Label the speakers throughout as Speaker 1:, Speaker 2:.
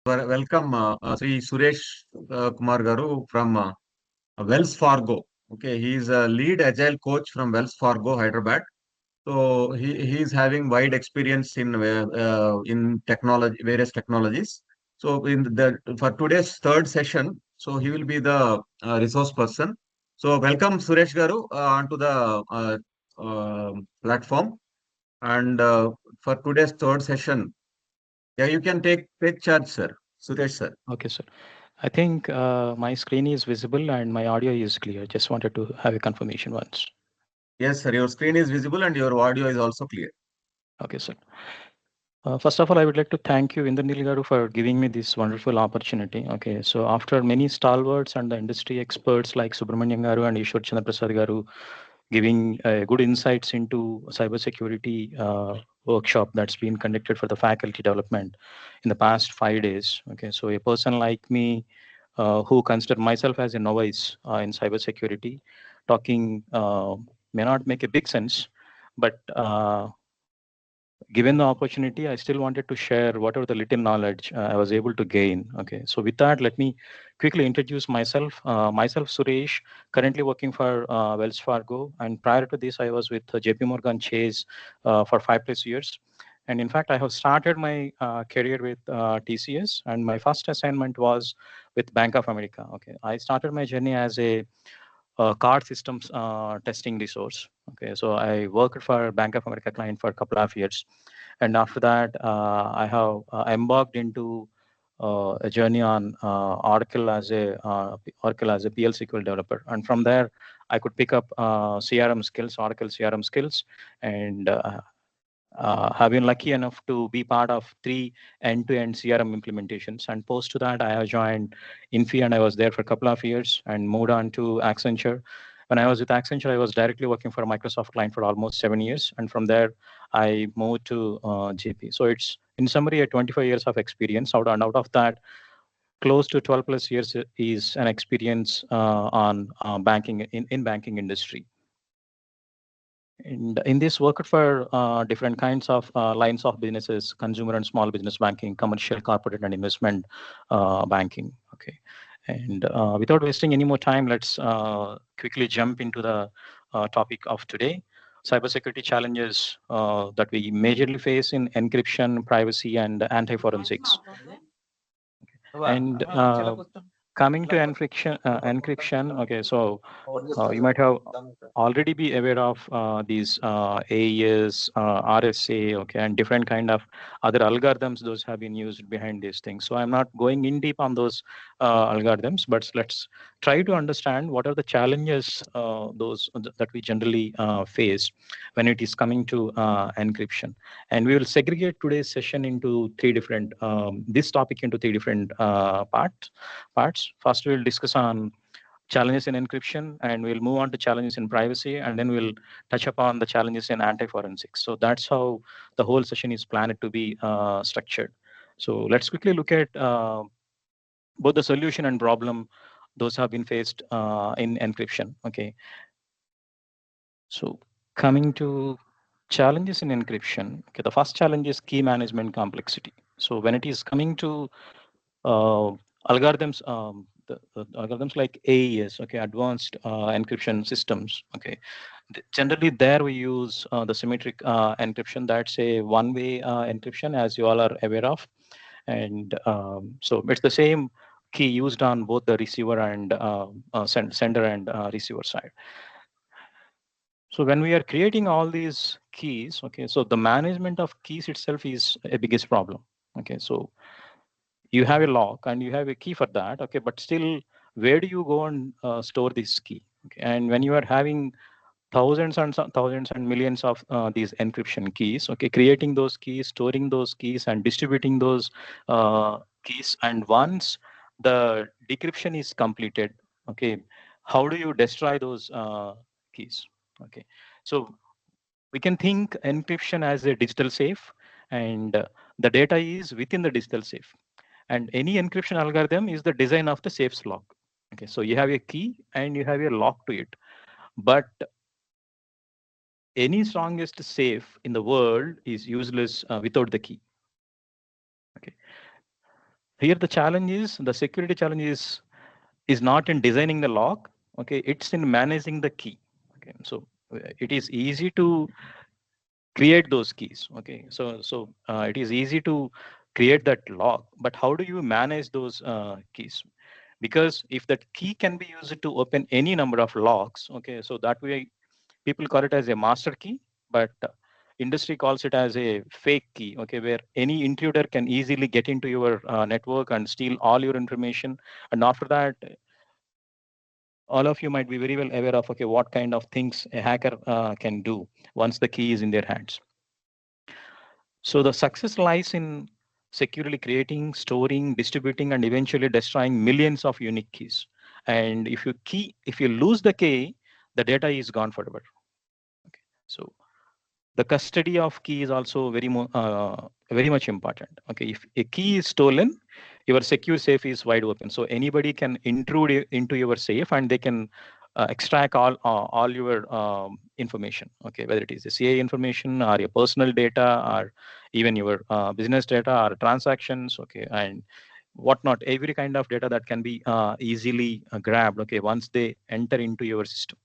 Speaker 1: Welcome, Sri Suresh Kumar Garu from Wells Fargo. Okay, he is a lead agile coach from Wells Fargo, Hyderabad. So he is having wide experience in technology, various technologies. So in the for today's third session, so he will be the resource person. So welcome Suresh Garu onto the platform. And for today's third session, yeah, you can take charge, sir. Suresh, sir.
Speaker 2: Okay, sir. I think my screen is visible and my audio is clear. Just wanted to have a confirmation once.
Speaker 1: Yes, sir. Your screen is visible and your audio is also clear.
Speaker 2: Okay, sir. First of all, I would like to thank you, Indranil Garu, for giving me this wonderful opportunity. Okay, so after many stalwarts and the industry experts like Subramanian Garu and Ishwar Chandra Prasad Garu giving good insights into cybersecurity workshop that's been conducted for the faculty development in the past 5 days. Okay, so a person like me who consider myself as a novice in cybersecurity, talking may not make a big sense, but given the opportunity, I still wanted to share whatever the little knowledge I was able to gain. Okay, so with that, let me quickly introduce myself. Myself, Suresh, currently working for Wells Fargo, and prior to this, I was with JP Morgan Chase for 5+ years. And in fact, I have started my career with TCS, and my first assignment was with Bank of America. Okay, I started my journey as a card systems testing resource. Okay, so I worked for Bank of America client for a couple of years, and after that, I have embarked into a journey on Oracle as a PL SQL developer, and from there, I could pick up CRM skills, Oracle CRM skills, and have been lucky enough to be part of 3 end-to-end CRM implementations. And post to that, I have joined Infi, and I was there for a couple of years and moved on to Accenture. When I was with Accenture, I was directly working for a Microsoft client for almost 7 years. And from there, I moved to JP. So it's, in summary, a 25 years of experience. Out of that, close to 12+ years is an experience on banking in banking industry. And in this, worked for different kinds of lines of businesses: consumer and small business banking, commercial, corporate, and investment banking. Okay. And without wasting any more time, let's quickly jump into the topic of today: cybersecurity challenges that we majorly face in encryption, privacy, and anti-forensics. And coming to encryption. Okay, so you might have already be aware of these AES, RSA, okay, and different kind of other algorithms those have been used behind these things. So I'm not going in deep on those algorithms, but let's try to understand what are the challenges that we generally face when it is coming to encryption. And we will segregate today's session into this topic into three different parts. First, we'll discuss on challenges in encryption, and we'll move on to challenges in privacy, and then we'll touch upon the challenges in anti-forensics. So that's how the whole session is planned to be structured. So let's quickly look at both the solution and problem those have been faced in encryption. Okay. So coming to challenges in encryption, okay, the first challenge is key management complexity. So when it is coming to uh, algorithms, the algorithms like AES, okay, advanced encryption systems, okay. Generally, there we use the symmetric encryption. That's a one-way encryption, as you all are aware of, and so it's the same key used on both the receiver and sender and receiver side. So when we are creating all these keys, okay, so the management of keys itself is a biggest problem. Okay, so you have a lock and you have a key for that, okay, but still, where do you go and store this key? Okay, and when you are having thousands and millions of these encryption keys, okay, creating those keys, storing those keys, and distributing those keys, and once the decryption is completed, okay, how do you destroy those keys? Okay, so we can think encryption as a digital safe, and the data is within the digital safe, and any encryption algorithm is the design of the safe's lock. Okay, so you have a key and you have a lock to it, but any strongest safe in the world is useless without the key. Okay, here the challenge is, the security challenge is not in designing the lock, okay, it's in managing the key. Okay, so it is easy to create those keys. Okay, so it is easy to create that lock, but how do you manage those keys? Because if that key can be used to open any number of locks, okay, so that way people call it as a master key, but industry calls it as a fake key, okay, where any intruder can easily get into your network and steal all your information. And after that, all of you might be very well aware of, okay, what kind of things a hacker can do once the key is in their hands. So the success lies in securely creating, storing, distributing, and eventually destroying millions of unique keys. And if you lose the key, the data is gone forever. Okay. So the custody of key is also very much important. Okay, if a key is stolen, your secure safe is wide open, so anybody can intrude into your safe and they can extract all your information. Okay, whether it is the CA information or your personal data or even your business data or transactions. Okay, and whatnot, every kind of data that can be easily grabbed. Okay, once they enter into your system.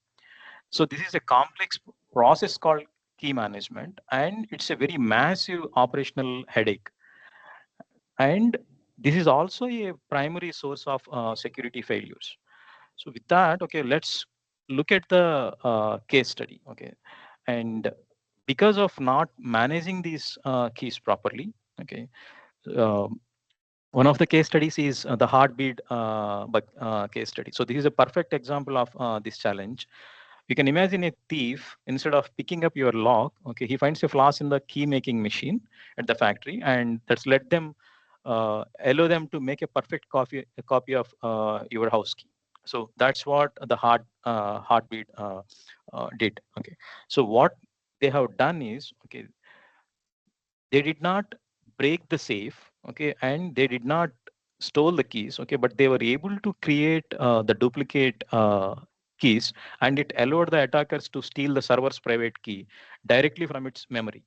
Speaker 2: So this is a complex process called key management, and it's a very massive operational headache. And this is also a primary source of security failures. So with that, okay, let's look at the case study. Okay, and because of not managing these keys properly, okay, um, one of the case studies is the heartbeat case study. So this is a perfect example of this challenge. You can imagine a thief, instead of picking up your lock, okay, he finds a flaws in the key making machine at the factory, and that's let them allow them to make a perfect copy of your house key. So that's what the heartbeat did. Okay, so what they have done is, okay, they did not break the safe, okay, and they did not stole the keys, okay, but they were able to create the duplicate keys, and it allowed the attackers to steal the server's private key directly from its memory.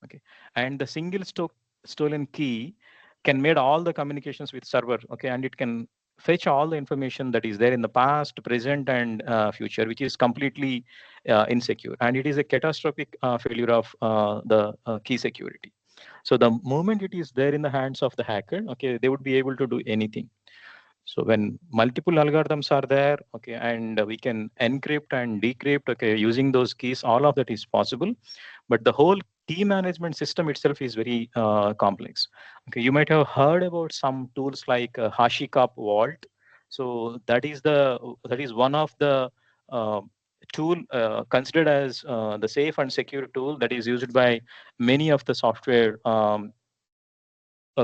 Speaker 2: Okay, and the stolen key can made all the communications with server, okay, and it can fetch all the information that is there in the past, present, and future, which is completely insecure, and it is a catastrophic failure of the key security. So the moment it is there in the hands of the hacker, okay, they would be able to do anything. So when multiple algorithms are there, okay, and we can encrypt and decrypt, okay, using those keys, all of that is possible. But the whole key management system itself is very complex. Okay, you might have heard about some tools like HashiCorp Vault. So that is one of the uh, tool considered as the safe and secure tool that is used by many of the software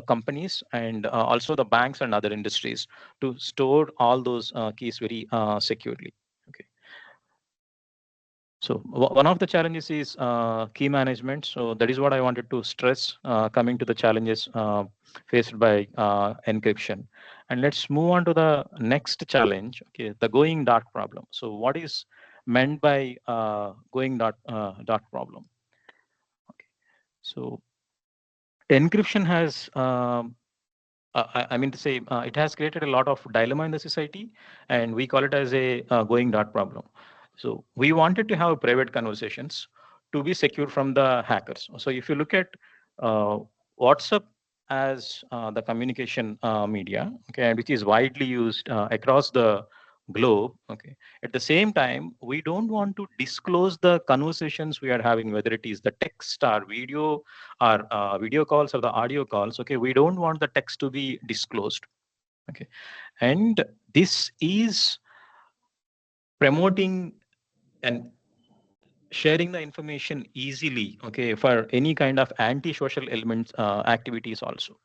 Speaker 2: companies, and also the banks and other industries, to store all those keys very securely. Okay. So one of the challenges is key management. So that is what I wanted to stress coming to the challenges faced by encryption. And let's move on to the next challenge, okay, the going dark problem. So what is meant by going dark problem? Okay. So encryption has I mean to say, it has created a lot of dilemma in the society, and we call it as a going dark problem. So we wanted to have private conversations to be secure from the hackers. So if you look at uh, WhatsApp as the communication media, okay, and which is widely used across the globe, okay. At the same time, we don't want to disclose the conversations we are having, whether it is the text or video or video calls or the audio calls. Okay, we don't want the text to be disclosed. Okay, and this is promoting and sharing the information easily, okay, for any kind of anti-social elements activities also.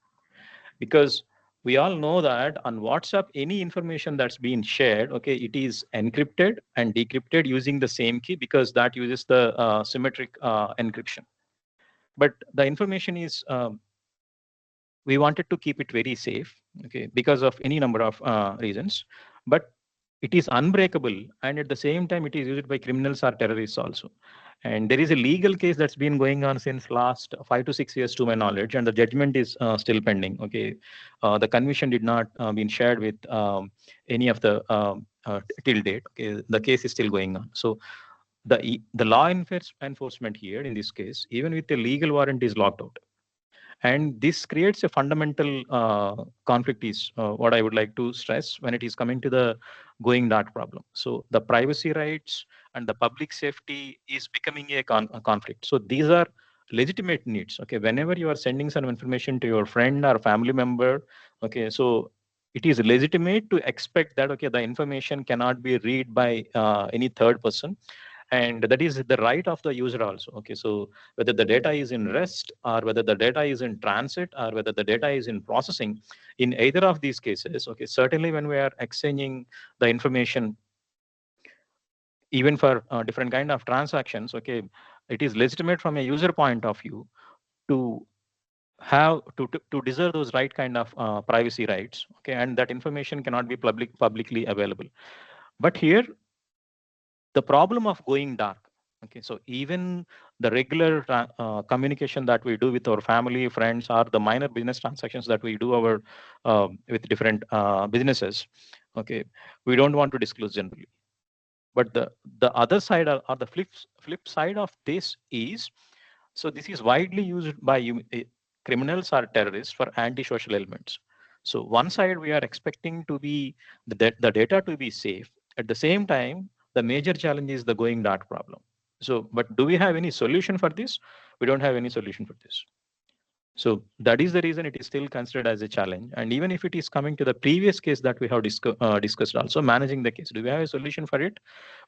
Speaker 2: Because we all know that on WhatsApp, any information that's being shared, okay, it is encrypted and decrypted using the same key, because that uses the symmetric encryption. But the information is we wanted to keep it very safe, okay, because of any number of reasons. But it is unbreakable, and at the same time, it is used by criminals or terrorists also. And there is a legal case that's been going on since last 5 to 6 years, to my knowledge, and the judgment is still pending. Okay, the conviction did not been shared with any of the till date. Okay, the case is still going on. So the law enforcement here in this case, even with the legal warrant, is locked out. And this creates a fundamental conflict is what I would like to stress when it is coming to the going dark problem. So the privacy rights and the public safety is becoming a conflict. So these are legitimate needs. Okay, whenever you are sending some information to your friend or family member, okay, so it is legitimate to expect that, okay, the information cannot be read by any third person, and that is the right of the user also. Okay, so whether the data is in rest, or whether the data is in transit, or whether the data is in processing, in either of these cases, okay, certainly when we are exchanging the information, even for different kind of transactions, okay, it is legitimate from a user point of view to have to deserve those right kind of privacy rights. Okay, and that information cannot be publicly available. But here the problem of going dark. Okay, so even the regular communication that we do with our family, friends, or the minor business transactions that we do our with different businesses, okay, we don't want to disclose generally. But the other side, or the flip side of this is, so this is widely used by criminals or terrorists for antisocial elements. So one side we are expecting to be the data to be safe. At the same time, the major challenge is the going dark problem. So, but do we have any solution for this? We don't have any solution for this. So that is the reason it is still considered as a challenge. And even if it is coming to the previous case that we have discussed also, managing the case, do we have a solution for it?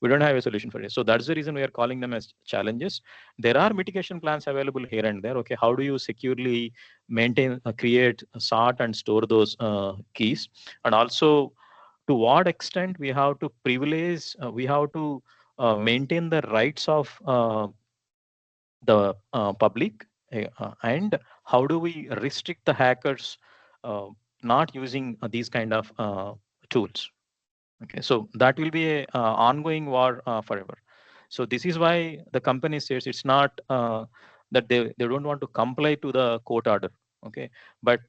Speaker 2: We don't have a solution for it. So that's the reason we are calling them as challenges. There are mitigation plans available here and there. Okay, how do you securely maintain, create, sort, and store those keys? And also, to what extent we have to privilege, we have to maintain the rights of the public, and how do we restrict the hackers not using these kind of tools. Okay, so that will be a ongoing war forever. So this is why the company says it's not that they don't want to comply to the court order. Okay, but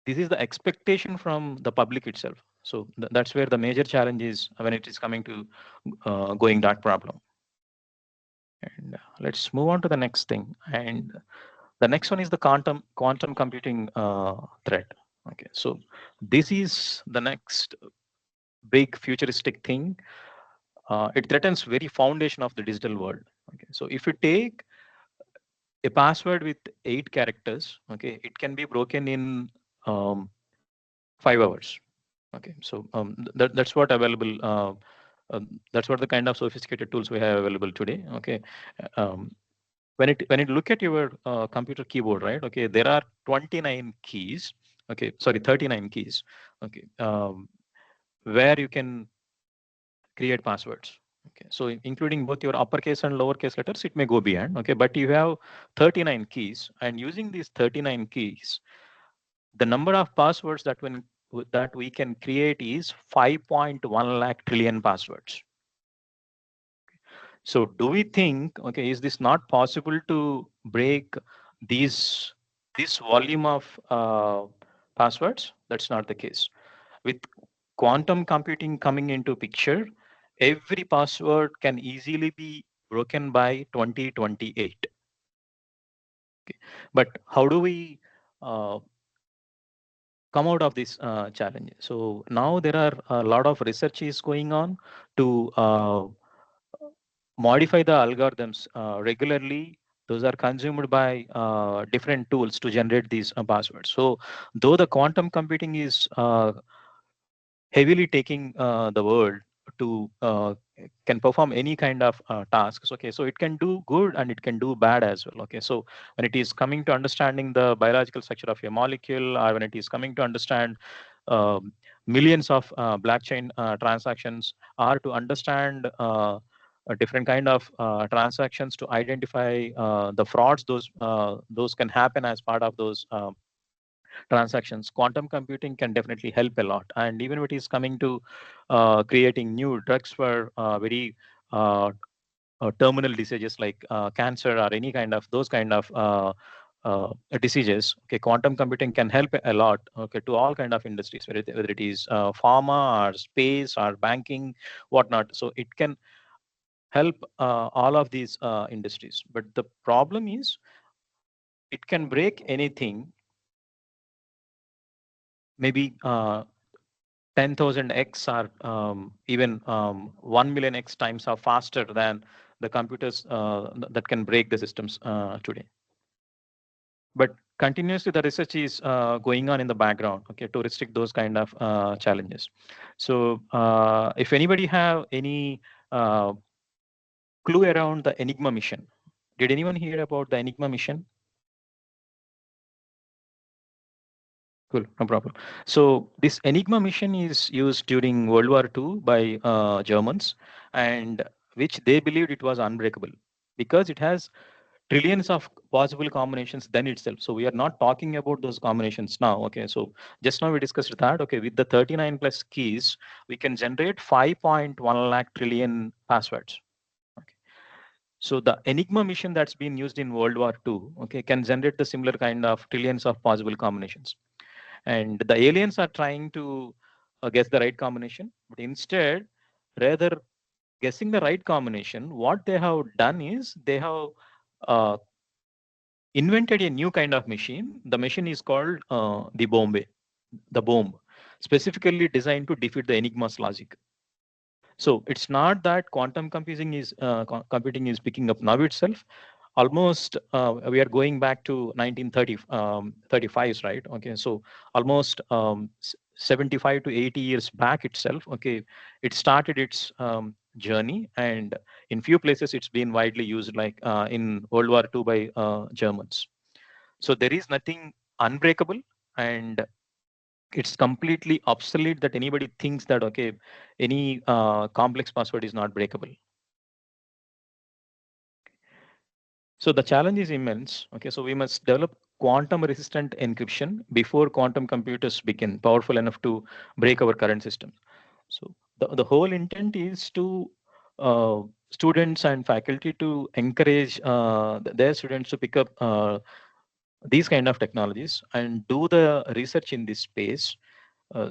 Speaker 2: this is the expectation from the public itself. So that's where the major challenge is when it is coming to going dark problem. And let's move on to the next thing. And the next one is the quantum computing threat. Okay, so this is the next big futuristic thing. It threatens very foundation of the digital world. Okay, so if you take a password with 8 characters, okay, it can be broken in um, 5 hours. Okay, so that's what available. That's what the kind of sophisticated tools we have available today. Okay, um, when it look at your computer keyboard, right? Okay, there are 29 keys. Okay, sorry, 39 keys. Okay, where you can create passwords. Okay, so including both your uppercase and lowercase letters, it may go beyond. Okay, but you have 39 keys, and using these 39 keys, the number of passwords that we can create is 5.1 lakh trillion passwords. So do we think, okay, is this not possible to break these this volume of passwords? That's not the case. With quantum computing coming into picture, every password can easily be broken by 2028. Okay. But how do we uh, come out of this challenge? So now there are a lot of research is going on to modify the algorithms regularly. Those are consumed by different tools to generate these passwords. So though the quantum computing is heavily taking the world to can perform any kind of tasks. Okay, so it can do good and it can do bad as well. Okay, so when it is coming to understanding the biological structure of a molecule, or when it is coming to understand millions of blockchain transactions, or to understand a different kind of transactions, to identify the frauds those can happen as part of those transactions, quantum computing can definitely help a lot. And even if it is coming to creating new drugs for very uh, terminal diseases like cancer or any kind of those kind of diseases, okay, quantum computing can help a lot, okay, to all kind of industries, whether it is pharma or space or banking, whatnot. So it can help all of these industries. But the problem is it can break anything, maybe 10,000x or even 1 million x times are faster than the computers that can break the systems today. But continuously the research is going on in the background, okay, to restrict those kind of challenges. So if anybody have any clue around the Enigma mission, did anyone hear about the Enigma mission? Cool, no problem. So this Enigma mission is used during World War II by Germans, and which they believed it was unbreakable because it has trillions of possible combinations then itself. So we are not talking about those combinations now. Okay, so just now we discussed that. Okay, with the 39 plus keys, we can generate 5.1 lakh trillion passwords. Okay. So the Enigma mission that's been used in World War II, okay, can generate the similar kind of trillions of possible combinations. And the aliens are trying to guess the right combination, but instead, rather guessing the right combination, what they have done is they have uh, invented a new kind of machine. The machine is called the bomb, specifically designed to defeat the Enigma's logic. So it's not that quantum computing is picking up now itself. Almost we are going back to 1930 35s, right? Okay, so almost 75 to 80 years back itself. Okay, it started its journey, and in few places it's been widely used, like in World War II by Germans. So there is nothing unbreakable, and it's completely obsolete that anybody thinks that, okay, any complex password is not breakable. So the challenge is immense. Okay, so we must develop quantum resistant encryption before quantum computers become powerful enough to break our current system. So the whole intent is to students and faculty to encourage their students to pick up these kind of technologies and do the research in this space,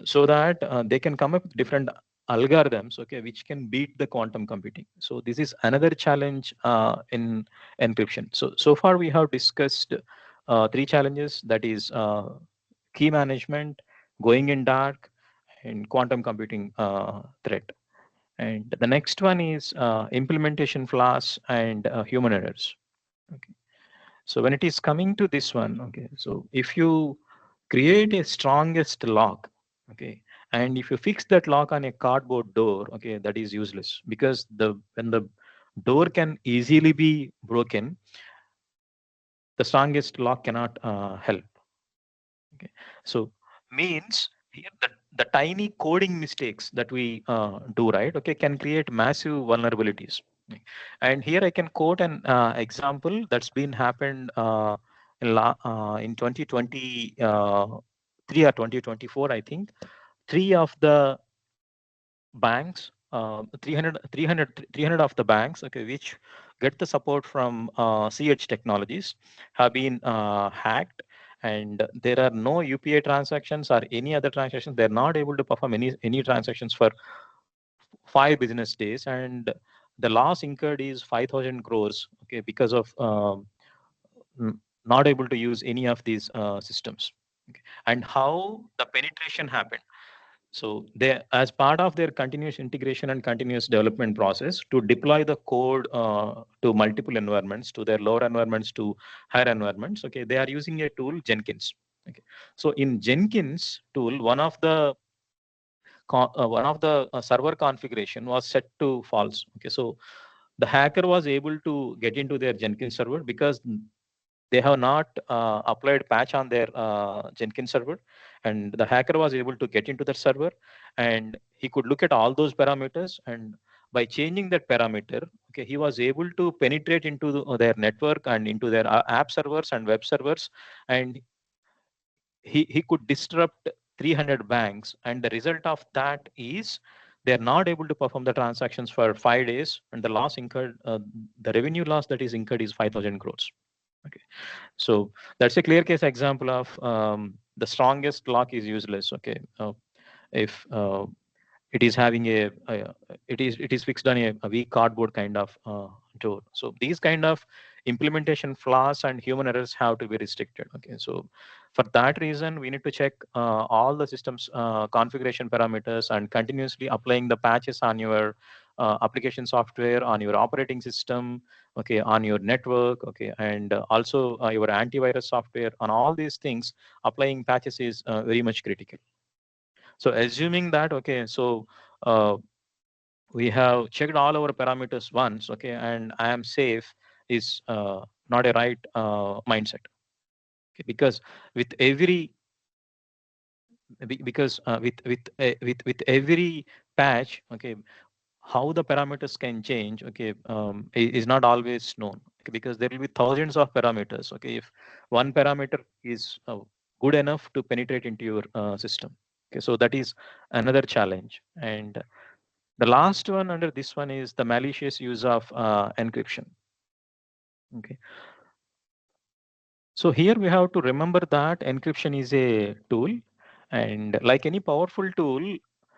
Speaker 2: so that they can come up with different algorithms, okay, which can beat the quantum computing. So this is another challenge in encryption. So far we have discussed three challenges, that is key management, going in dark, and quantum computing threat. And the next one is implementation flaws and human errors. Okay. So when it is coming to this one, okay, so if you create a strongest lock, okay, and if you fix that lock on a cardboard door, okay, that is useless, because when the door can easily be broken, the strongest lock cannot help. Okay, so means here the tiny coding mistakes that we do, right, okay, can create massive vulnerabilities. And here I can quote an example that's been happened in 2020 or 2024, I think. Three of the banks, 300 of the banks, okay, which get the support from CH Technologies, have been hacked, and there are no UPI transactions or any other transactions. They're not able to perform any transactions for 5 business days, and the loss incurred is 5,000 crores, okay, because of not able to use any of these systems. Okay. And how the penetration happened. So they, as part of their continuous integration and continuous development process, to deploy the code to multiple environments, to their lower environments, to higher environments, okay, they are using a tool, Jenkins. Okay. So in Jenkins tool, one of the server configuration was set to false. Okay, so the hacker was able to get into their Jenkins server because they have not applied patch on their Jenkins server, and the hacker was able to get into that server, and he could look at all those parameters, and by changing that parameter, okay, he was able to penetrate into their network and into their app servers and web servers, and he could disrupt 300 banks, and the result of that is they're not able to perform the transactions for 5 days, and the loss incurred, the revenue loss that is incurred is 5,000 crores. Okay, so that's a clear case example of the strongest lock is useless. Okay, if it is having it is fixed on a weak cardboard kind of door. So these kind of implementation flaws and human errors have to be restricted. Okay, so for that reason we need to check all the systems configuration parameters and continuously applying the patches on your application software, on your operating system, okay, on your network, okay, and also your antivirus software. On all these things, applying patches is very much critical. So assuming that, okay, so uh, we have checked all our parameters once, okay, and I am safe is not a right mindset. Okay, because with every because with every patch, okay, how the parameters can change, okay, is not always known. Okay, because there will be thousands of parameters. Okay, if one parameter is good enough to penetrate into your system. Okay, so that is another challenge. And the last one under this one is the malicious use of encryption. Okay, so here we have to remember that encryption is a tool, and like any powerful tool,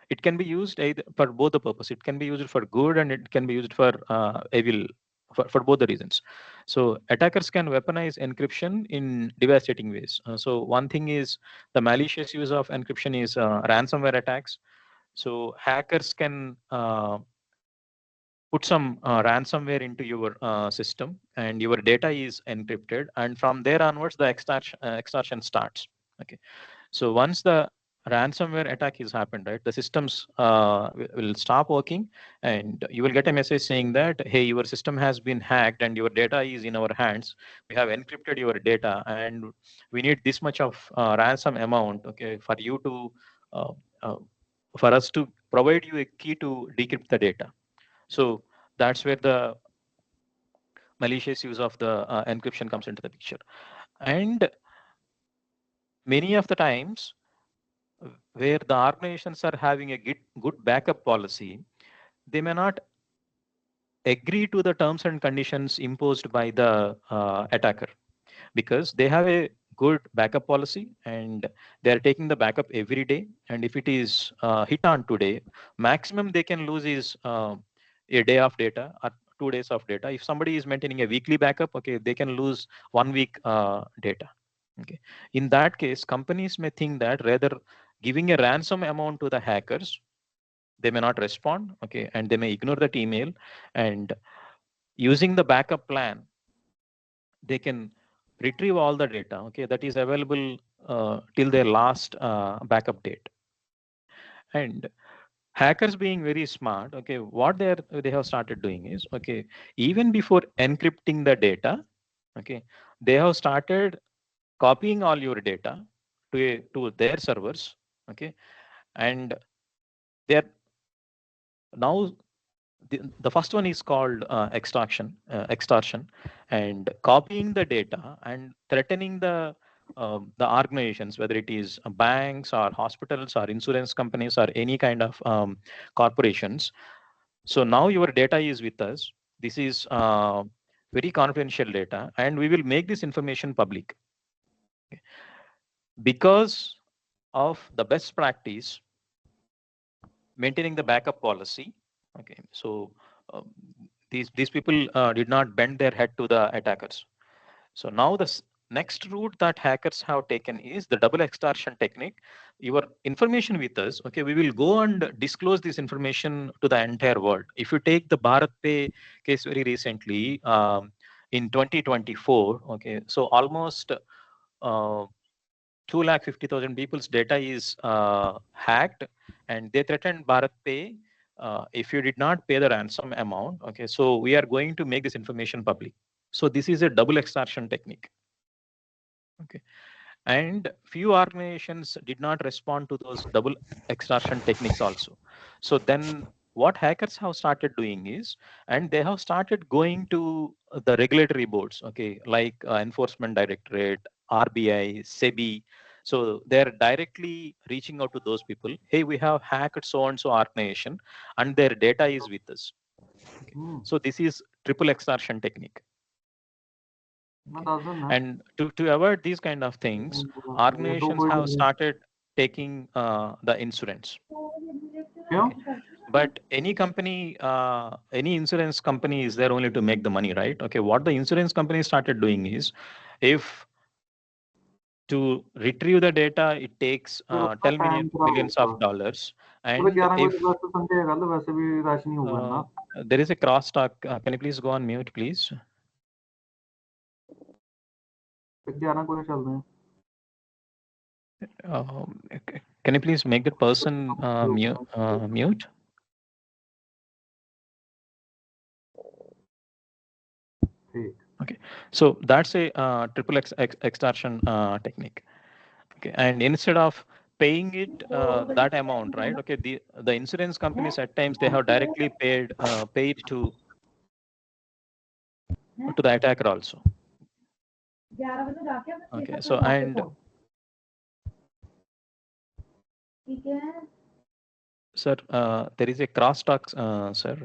Speaker 2: it can be used either for both the purpose. It can be used for good and it can be used for evil, for both the reasons. So attackers can weaponize encryption in devastating ways. So one thing is the malicious use of encryption is ransomware attacks. So hackers can put some ransomware into your system and your data is encrypted, and from there onwards the extortion starts. Okay, so once the ransomware attack is happened, right, the systems will stop working, and you will get a message saying that, hey, your system has been hacked and your data is in our hands. We have encrypted your data and we need this much of ransom amount, okay, for you to uh, uh, for us to provide you a key to decrypt the data. So that's where the malicious use of the encryption comes into the picture. And many of the times where the organizations are having a good backup policy, they may not agree to the terms and conditions imposed by the attacker, because they have a good backup policy and they are taking the backup every day. And if it is hit on today, maximum they can lose is a day of data or 2 days of data. If somebody is maintaining a weekly backup, okay, they can lose 1 week data. Okay, in that case companies may think that rather giving a ransom amount to the hackers, they may not respond, okay, and they may ignore that email, and using the backup plan they can retrieve all the data, okay, that is available till their last backup date. And hackers being very smart, okay, what they have started doing is, okay, even before encrypting the data, okay, they have started copying all your data to their servers, okay, and they're now the first one is called extortion, and copying the data and threatening the organizations, whether it is banks or hospitals or insurance companies or any kind of corporations. So now your data is with us. This is very confidential data, and we will make this information public. Okay. Because of the best practice, maintaining the backup policy. Okay, so um, these people did not bend their head to the attackers. So now the next route that hackers have taken is the double extortion technique. Your information with us, okay, we will go and disclose this information to the entire world. If you take the Bharat Pay case very recently, in 2024, okay, so almost uh, 250,000 people's data is hacked, and they threatened Bharat Pay. If you did not pay the ransom amount, okay, so we are going to make this information public. So this is a double extortion technique. Okay, and few organizations did not respond to those double extortion techniques also. So then what hackers have started doing is, and they have started going to the regulatory boards, okay, like enforcement directorate, RBI, SEBI. So they're directly reaching out to those people. Hey, we have hacked so and so organization, and their data is with us. Okay. So this is triple extortion technique. Okay. And to avoid these kind of things, organizations have started taking the insurance. Okay. But any company, any insurance company is there only to make the money, right? Okay. What the insurance company started doing is, if to retrieve the data, it takes 10 millions of dollars. And if there is a crosstalk, can you please go on mute, please? Can you please make that person mute? Okay, so that's a triple extortion technique. Okay, and instead of paying it that amount, right? Okay, the insurance companies at times they have directly paid to the attacker also. Okay, so and sir, there is a crosstalk, sir.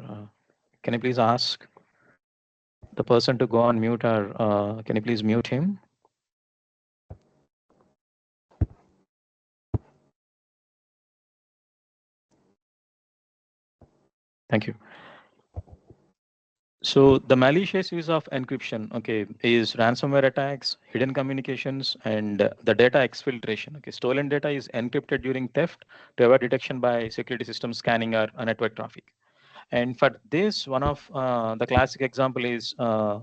Speaker 2: Can you please ask the person to go on mute, or can you please mute him? Thank you. So the malicious use of encryption, okay, is ransomware attacks, hidden communications, and the data exfiltration. Okay, stolen data is encrypted during theft to avoid detection by security systems scanning or network traffic. And for this, one of the classic example is the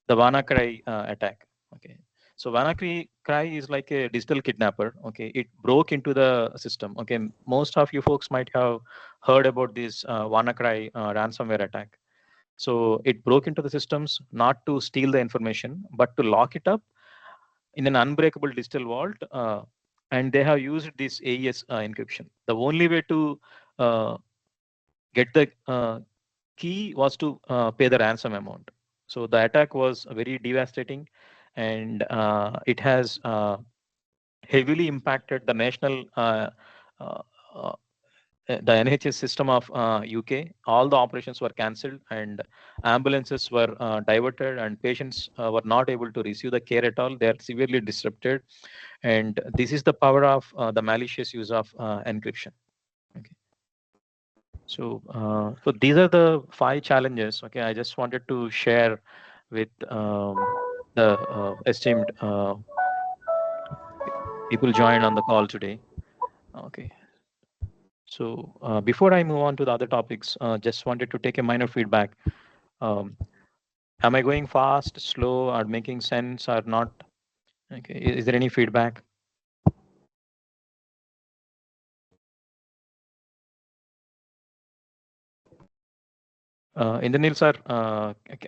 Speaker 2: WannaCry attack. Okay, so WannaCry is like a digital kidnapper. Okay, it broke into the system. Okay, most of you folks might have heard about this WannaCry ransomware attack. So it broke into the systems not to steal the information, but to lock it up in an unbreakable digital vault. And they have used this AES encryption. The only way to get the key was to pay the ransom amount. So the attack was very devastating, and it has heavily impacted the national uh, uh, the NHS system of UK. All the operations were cancelled, and ambulances were diverted, and patients were not able to receive the care at all. They are severely disrupted, and this is the power of the malicious use of encryption. Okay. So, so these are the 5 challenges. Okay, I just wanted to share with the esteemed people joined on the call today. Okay. So before I move on to the other topics, just wanted to take a minor feedback. Um, am I going fast, slow, or making sense or not? Okay, is there any feedback? Indranil sir,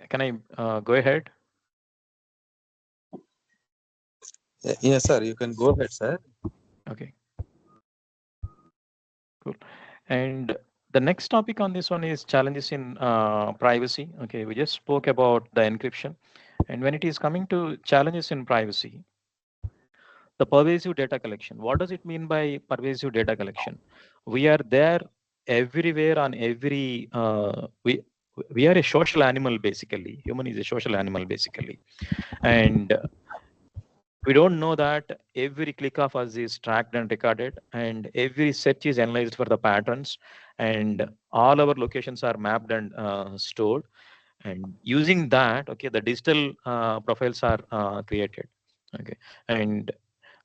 Speaker 2: can I go ahead?
Speaker 3: Yes, sir. You can go ahead, sir.
Speaker 2: Okay. Cool. And the next topic on this one is challenges in privacy. Okay, we just spoke about the encryption. And when it is coming to challenges in privacy, the pervasive data collection. What does it mean by pervasive data collection? We are there everywhere on every, we are a social animal basically. Human is a social animal basically. And we don't know that every click of us is tracked and recorded, and every search is analyzed for the patterns, and all our locations are mapped and stored. And using that, okay, the digital profiles are created. Okay, and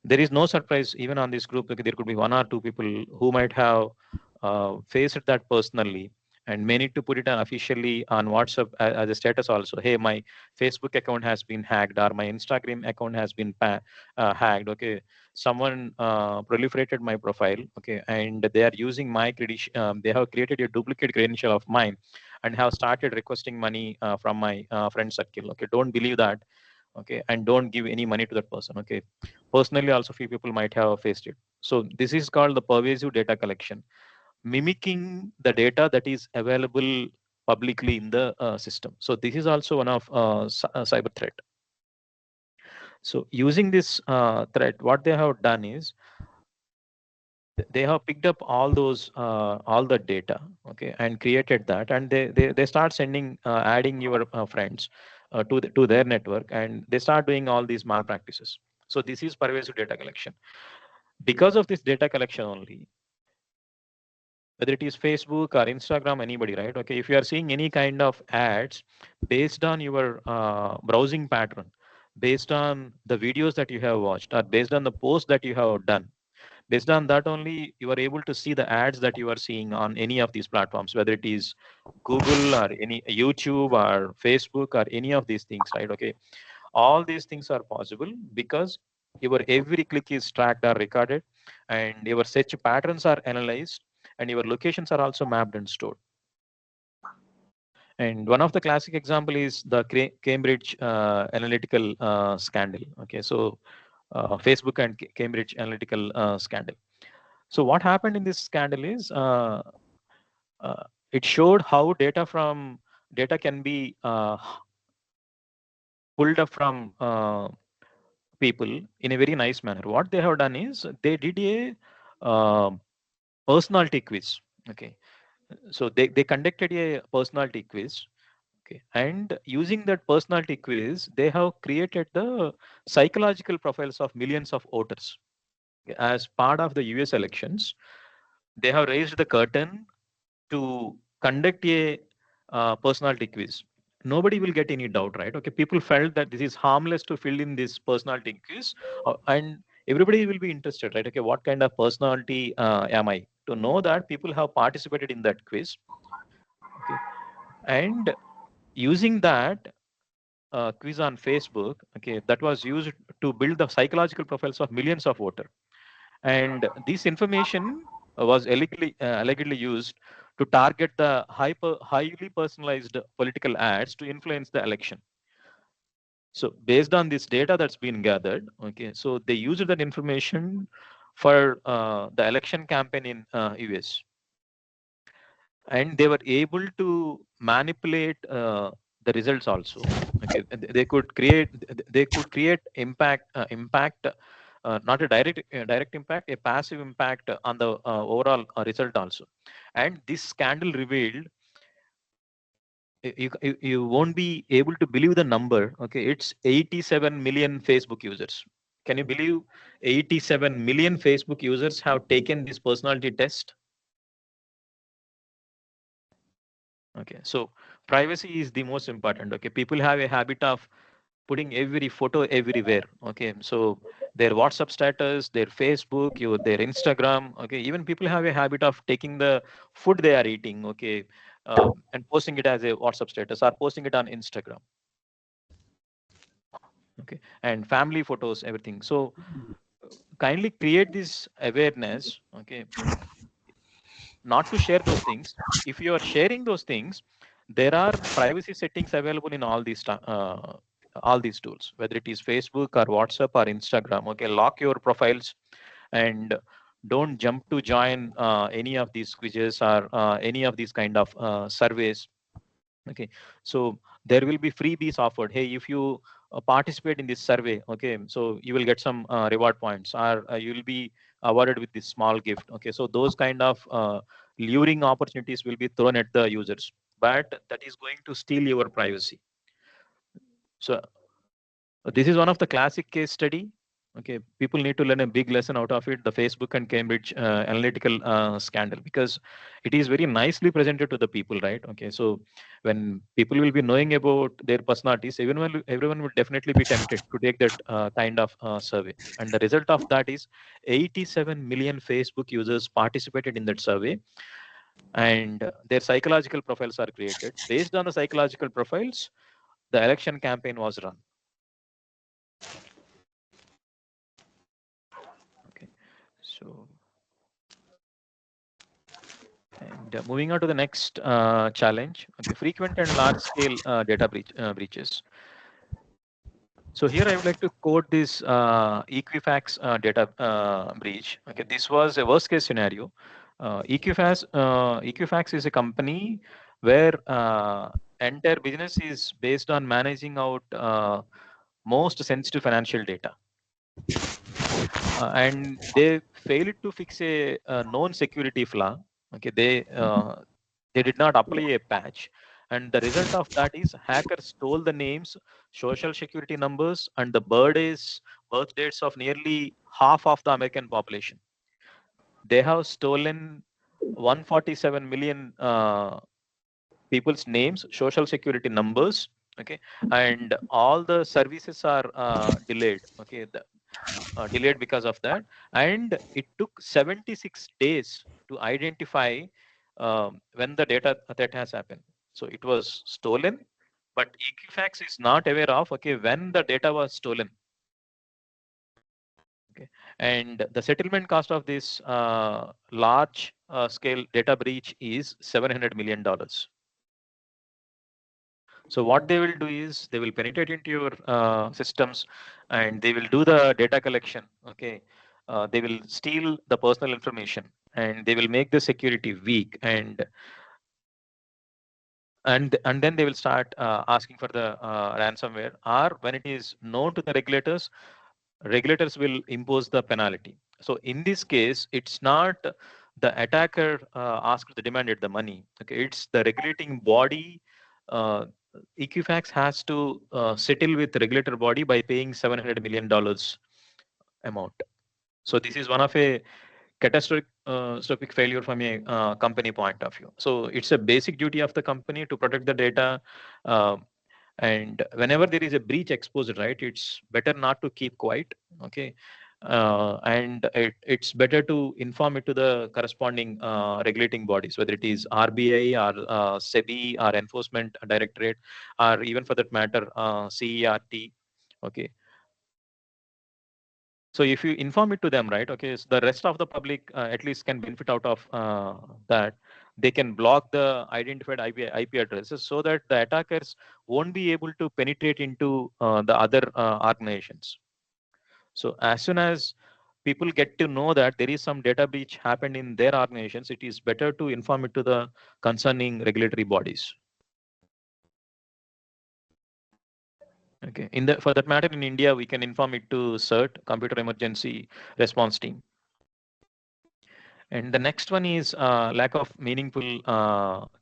Speaker 2: there is no surprise even on this group. Okay, there could be 1 or 2 people who might have faced that personally, and may need to put it on officially on WhatsApp as a status also. Hey, my Facebook account has been hacked, or my Instagram account has been hacked. Okay, someone proliferated my profile. Okay, and they are using my credential. They have created a duplicate credential of mine, and have started requesting money from my friend circle. Okay, don't believe that. Okay, and don't give any money to that person. Okay, personally also few people might have faced it. So this is called the pervasive data collection, mimicking the data that is available publicly in the system. So this is also one of cyber threat. So using this threat, what they have done is they have picked up all those all the data, okay, and created that, and they start sending adding your friends to their network, and they start doing all these malpractices. So this is pervasive data collection. Because of this data collection only, whether it is Facebook or Instagram, anybody, right? Okay, if you are seeing any kind of ads based on your browsing pattern, based on the videos that you have watched, or based on the posts that you have done, based on that only you are able to see the ads that you are seeing on any of these platforms, whether it is Google or any YouTube or Facebook or any of these things, right? Okay, all these things are possible because your every click is tracked or recorded, and your search patterns are analyzed, and your locations are also mapped and stored. And one of the classic example is the Cambridge analytical scandal. Okay, so Facebook and Cambridge analytical scandal. So what happened in this scandal is it showed how data can be pulled up from people in a very nice manner. What they have done is they did a uh, personality quiz. Okay, so they conducted a personality quiz. Okay, and using that personality quiz, they have created the psychological profiles of millions of voters. As part of the US elections, they have raised the curtain to conduct a personality quiz. Nobody will get any doubt, right? Okay, people felt that this is harmless to fill in this personality quiz, and everybody will be interested, right? Okay, what kind of personality am I? To know that people have participated in that quiz, okay, and using that quiz on Facebook, okay, that was used to build the psychological profiles of millions of voters. And this information was allegedly used to target the highly personalized political ads to influence the election. So based on this data that's been gathered, okay, so they used that information for the election campaign in US, and they were able to manipulate the results also. Okay, they could create impact, not a direct impact, a passive impact on the overall result also. And this scandal revealed, you won't be able to believe the number. Okay, it's 87 million Facebook users. Can you believe 87 million Facebook users have taken this personality test? Okay, so privacy is the most important. Okay, people have a habit of putting every photo everywhere. Okay, so their WhatsApp status, their Facebook, their Instagram. Okay, even people have a habit of taking the food they are eating. Okay, and posting it as a WhatsApp status or posting it on Instagram. Okay, and family photos, everything. So kindly create this awareness. Okay, not to share those things. If you are sharing those things, there are privacy settings available in all these tools, whether it is Facebook or WhatsApp or Instagram. Okay, lock your profiles, and don't jump to join any of these quizzes or any of these kind of surveys. Okay, so there will be freebies offered. Hey, if you participate in this survey, okay, so you will get some reward points, or you will be awarded with this small gift. Okay, so those kind of luring opportunities will be thrown at the users, but that is going to steal your privacy. So this is one of the classic case study. Okay, people need to learn a big lesson out of it, the Facebook and Cambridge analytical scandal, because it is very nicely presented to the people, right? Okay, so when people will be knowing about their personalities, everyone will definitely be tempted to take that kind of survey. And the result of that is 87 million Facebook users participated in that survey, and their psychological profiles are created. Based on the psychological profiles, the election campaign was run. Okay, so and moving on to the next challenge. Okay, frequent and large scale data breaches. So here I would like to quote this Equifax data breach. Okay, this was a worst case scenario. Equifax is a company where entire business is based on managing out most sensitive financial data. And they failed to fix a known security flaw. Okay, they did not apply a patch, and the result of that is hackers stole the names, social security numbers, and the birth dates of nearly half of the American population. They have stolen 147 million people's names, social security numbers. Okay, and all the services are delayed. Okay, delayed because of that, and it took 76 days to identify when the data that has happened. So it was stolen, but Equifax is not aware of when the data was stolen. Okay, and the settlement cost of this large scale data breach is $700 million. So what they will do is they will penetrate into your systems, and they will do the data collection. Okay, they will steal the personal information, and they will make the security weak, and then they will start asking for the ransomware. Or when it is known to the regulators will impose the penalty. So in this case, it's not the attacker asked the demanded the money. Okay, it's the regulating body. Uh, Equifax has to settle with the regulator body by paying $700 million amount. So this is one of a catastrophic failure from a company point of view. So it's a basic duty of the company to protect the data. Uh, and whenever there is a breach exposed, right, it's better not to keep quiet. Okay, and it's better to inform it to the corresponding regulating bodies, whether it is RBI or SEBI or Enforcement Directorate, or even for that matter CERT. Okay, so if you inform it to them, right, okay, so the rest of the public at least can benefit out of that. They can block the identified IP addresses so that the attackers won't be able to penetrate into the other organizations. So as soon as people get to know that there is some data breach happened in their organizations, it is better to inform it to the concerning regulatory bodies. Okay, for that matter, in India, we can inform it to CERT, Computer Emergency Response Team. And the next one is lack of meaningful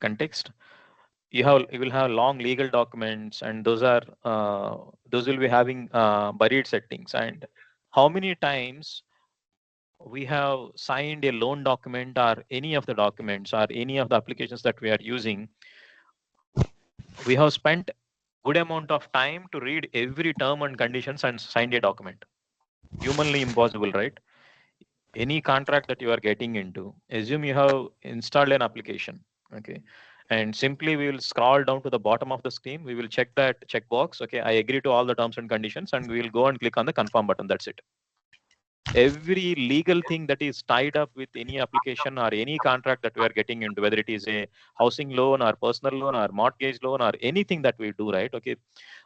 Speaker 2: context. You will have long legal documents, and those will be having buried settings. And how many times we have signed a loan document or any of the documents or any of the applications that we are using, we have spent good amount of time to read every term and conditions and signed a document. Humanly impossible, right? Any contract that you are getting into, assume you have installed an application. Okay, and simply we will scroll down to the bottom of the screen. We will check that checkbox. Okay, I agree to all the terms and conditions, and we will go and click on the confirm button. That's it. Every legal thing that is tied up with any application or any contract that we are getting into, whether it is a housing loan or personal loan or mortgage loan or anything that we do, right, okay,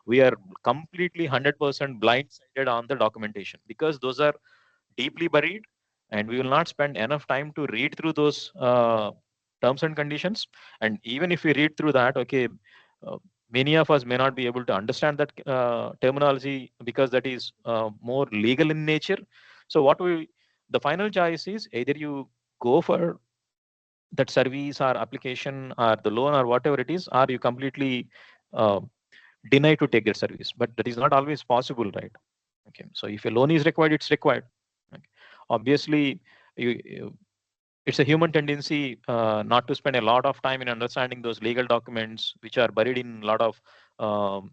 Speaker 2: we are completely 100% blindsided on the documentation, because those are deeply buried, and we will not spend enough time to read through those terms and conditions. And even if we read through that, okay, uh, many of us may not be able to understand that terminology, because that is more legal in nature. So the final choice is either you go for that service or application or the loan or whatever it is, or you completely uh, deny to take that service. But that is not always possible, right? Okay, so if a loan is required, it's required. Okay. Obviously, it's a human tendency not to spend a lot of time in understanding those legal documents, which are buried in a lot of um,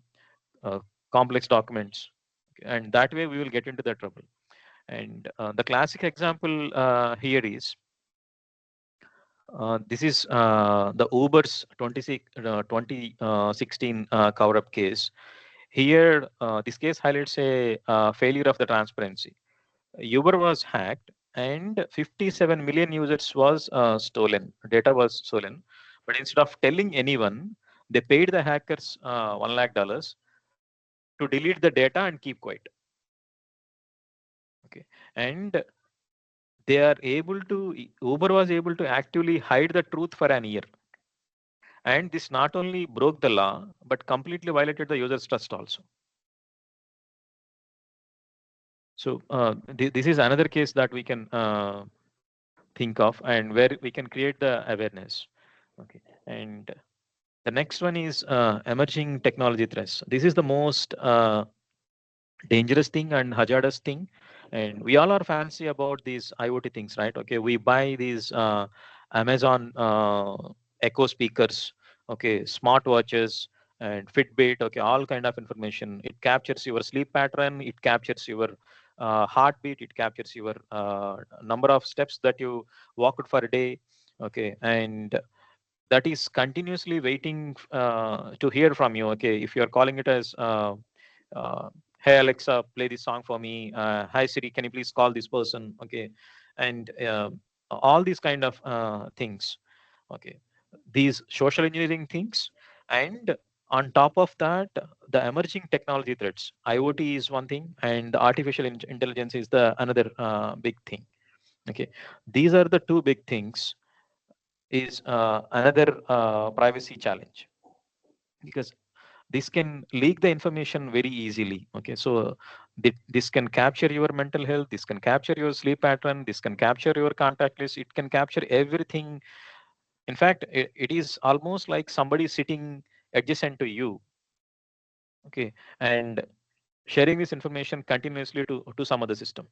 Speaker 2: uh, complex documents. Okay, and that way we will get into the trouble. And the classic example here is this is the Uber's 2016 cover-up case. Here, this case highlights a failure of the transparency. Uber was hacked, and 57 million users was stolen. Data was stolen, but instead of telling anyone, they paid the hackers $1 lakh to delete the data and keep quiet. Okay, and they are able to. Uber was able to actively hide the truth for an year, and this not only broke the law but completely violated the user's trust also. So this is another case that we can think of, and where we can create the awareness. Okay, and the next one is emerging technology threats. This is the most dangerous thing and hazardous thing, and we all are fancy about these IoT things, right? Okay, we buy these Amazon Echo speakers, okay, smartwatches and Fitbit, okay, all kind of information. It captures your sleep pattern, it captures your heartbeat, it captures your number of steps that you walked for a day, okay, and that is continuously waiting to hear from you. Okay, if you are calling it as uh, hey Alexa, play this song for me. Hi Siri, can you please call this person? Okay, and all these kind of things. Okay, these social engineering things, and on top of that, the emerging technology threats. IoT is one thing, and artificial intelligence is the another big thing. Okay, these are the two big things. Is another privacy challenge, because this can leak the information very easily. Okay, so this can capture your mental health, this can capture your sleep pattern, this can capture your contact list, it can capture everything. In fact, it is almost like somebody sitting adjacent to you, okay, and sharing this information continuously to some other system.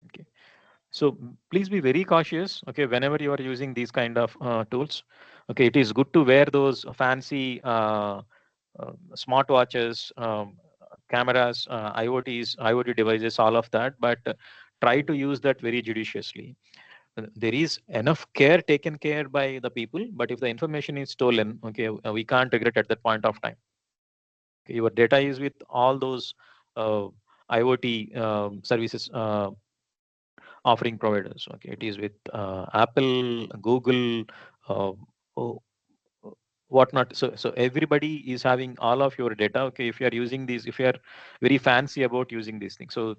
Speaker 2: Okay, so please be very cautious, okay, whenever you are using these kind of tools. Okay, it is good to wear those fancy smartwatches, cameras, IoT devices, all of that, but try to use that very judiciously. There is enough care taken care by the people, but if the information is stolen, okay, we can't regret at that point of time. Okay, your data is with all those uh, IoT services offering providers. Okay, it is with Apple, Google, uh, oh, whatnot. So everybody is having all of your data. Okay, if you are using these, if you are very fancy about using these things, so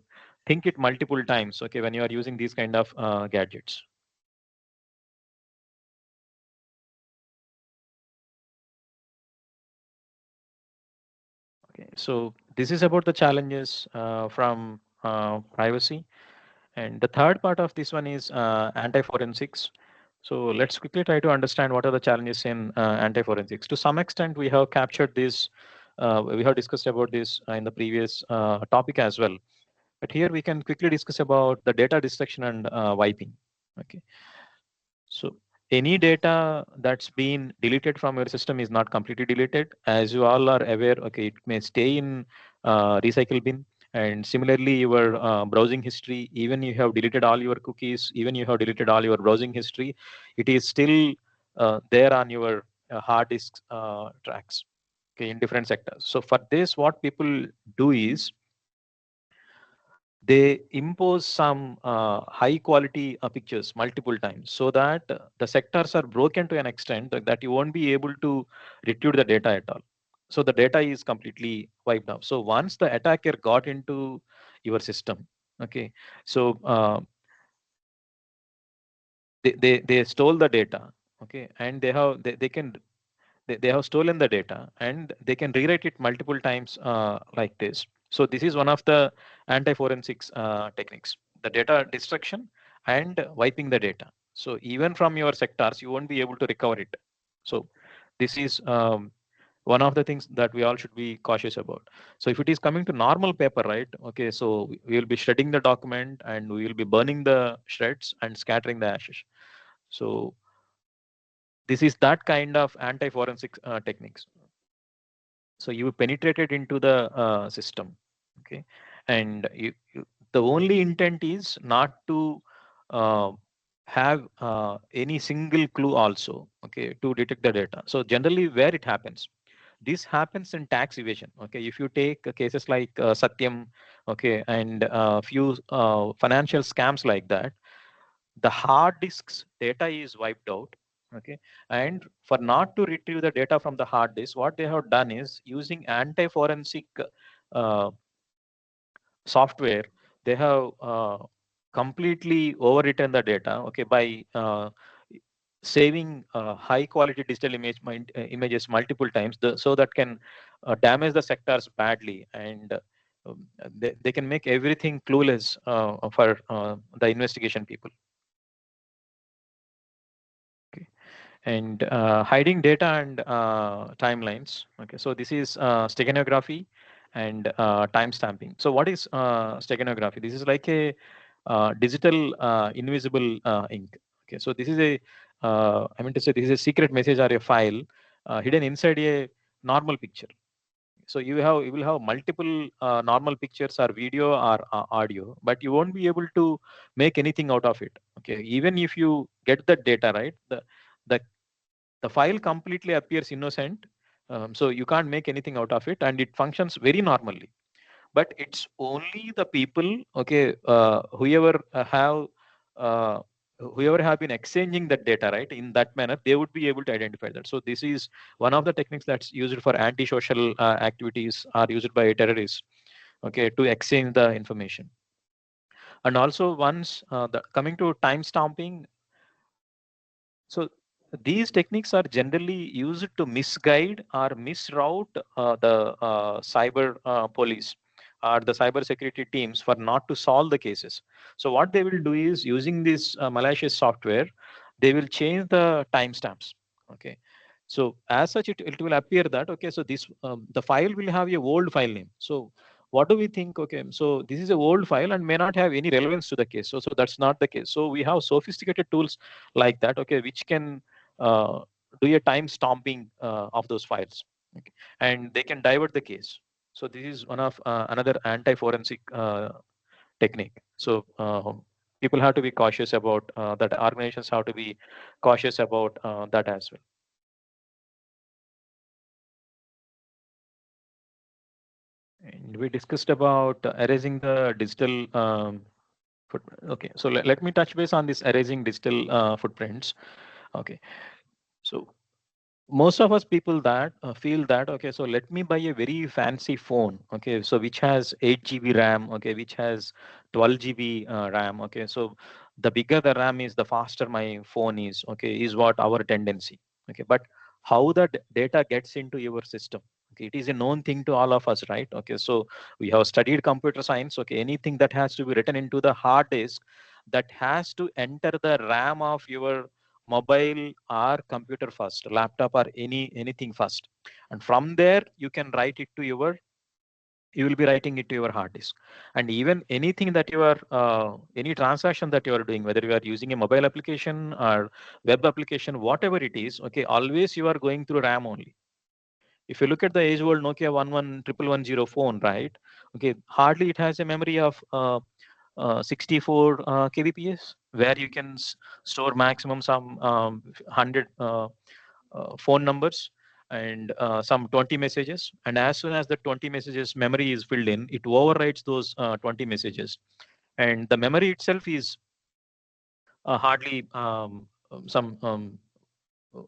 Speaker 2: think it multiple times. Okay, when you are using these kind of gadgets. Okay, so this is about the challenges from privacy. And the third part of this one is anti-forensics. So let's quickly try to understand what are the challenges in anti-forensics. To some extent, we have captured this, we have discussed about this in the previous topic as well. But here we can quickly discuss about the data destruction and wiping. Okay, so any data that's been deleted from your system is not completely deleted. As you all are aware, okay, it may stay in recycle bin. And similarly, your browsing history, even you have deleted all your cookies, even you have deleted all your browsing history, it is still there on your hard disk tracks, okay, in different sectors. So for this, what people do is they impose some high quality pictures multiple times, so that the sectors are broken to an extent that you won't be able to retrieve the data at all. So the data is completely wiped out. So once the attacker got into your system, okay, so they stole the data, okay, and they can they have stolen the data, and they can rewrite it multiple times like this. So this is one of the anti-forensics techniques, the data destruction and wiping the data. So even from your sectors, you won't be able to recover it. So this is one of the things that we all should be cautious about. So if it is coming to normal paper, right? Okay, so we will be shredding the document, and we will be burning the shreds and scattering the ashes. So this is that kind of anti-forensic techniques. So you penetrated into the system, okay, and the only intent is not to uh, have any single clue also, okay, to detect the data. So generally, where it happens, this happens in tax evasion. Okay, if you take cases like Satyam, okay, and few financial scams like that, the hard disk's data is wiped out. Okay, and for not to retrieve the data from the hard disk, what they have done is using anti-forensic uh, software, they have completely overwritten the data, okay, by saving high quality digital images multiple times, so that can damage the sectors badly. And they can make everything clueless for the investigation people. Okay. And hiding data and timelines. Okay, so this is steganography and timestamping. So what is steganography? This is like a digital invisible ink. Okay, so this is a I mean to say this is a secret message or a file hidden inside a normal picture. So you will have multiple normal pictures or video or audio, but you won't be able to make anything out of it. Okay, even if you get the data right, the the file completely appears innocent. So you can't make anything out of it, and it functions very normally. But it's only the people, okay, uh, whoever have been exchanging that data, right, in that manner, they would be able to identify that. So this is one of the techniques that's used for anti-social activities, are used by terrorists, okay, to exchange the information. And also once coming to time stamping, so these techniques are generally used to misguide or misroute the cyber police or the cyber security teams for not to solve the cases. So what they will do is, using this malicious software, they will change the timestamps. Okay. So as such, it will appear that, okay, so this the file will have a old file name. So what do we think? Okay, so this is a old file and may not have any relevance to the case. So that's not the case. So we have sophisticated tools like that, okay, which can do a time stomping of those files, okay, and they can divert the case. So this is one of another anti-forensic technique. So people have to be cautious about that. Organizations have to be cautious about that as well. And we discussed about erasing the digital footprint. Okay, so let me touch base on this erasing digital footprints. Okay, so most of us people that feel that, okay, so let me buy a very fancy phone, okay, so which has 8 GB RAM, okay, which has 12 GB RAM, okay, so the bigger the RAM is, the faster my phone is, okay, is what our tendency. Okay, but how the data gets into your system, okay, it is a known thing to all of us, right? Okay, so we have studied computer science. Okay, anything that has to be written into the hard disk, that has to enter the RAM of your mobile or computer first, laptop or anything first, and from there you can write it to your, you will be writing it to your hard disk. And even anything that you are any transaction that you are doing, whether you are using a mobile application or web application, whatever it is, okay, always you are going through RAM only. If you look at the age old Nokia 111110 phone, right, okay, hardly it has a memory of 64 kbps, where you can store maximum some 100 phone numbers and some 20 messages. And as soon as the 20 messages memory is filled in, it overwrites those 20 messages. And the memory itself is hardly some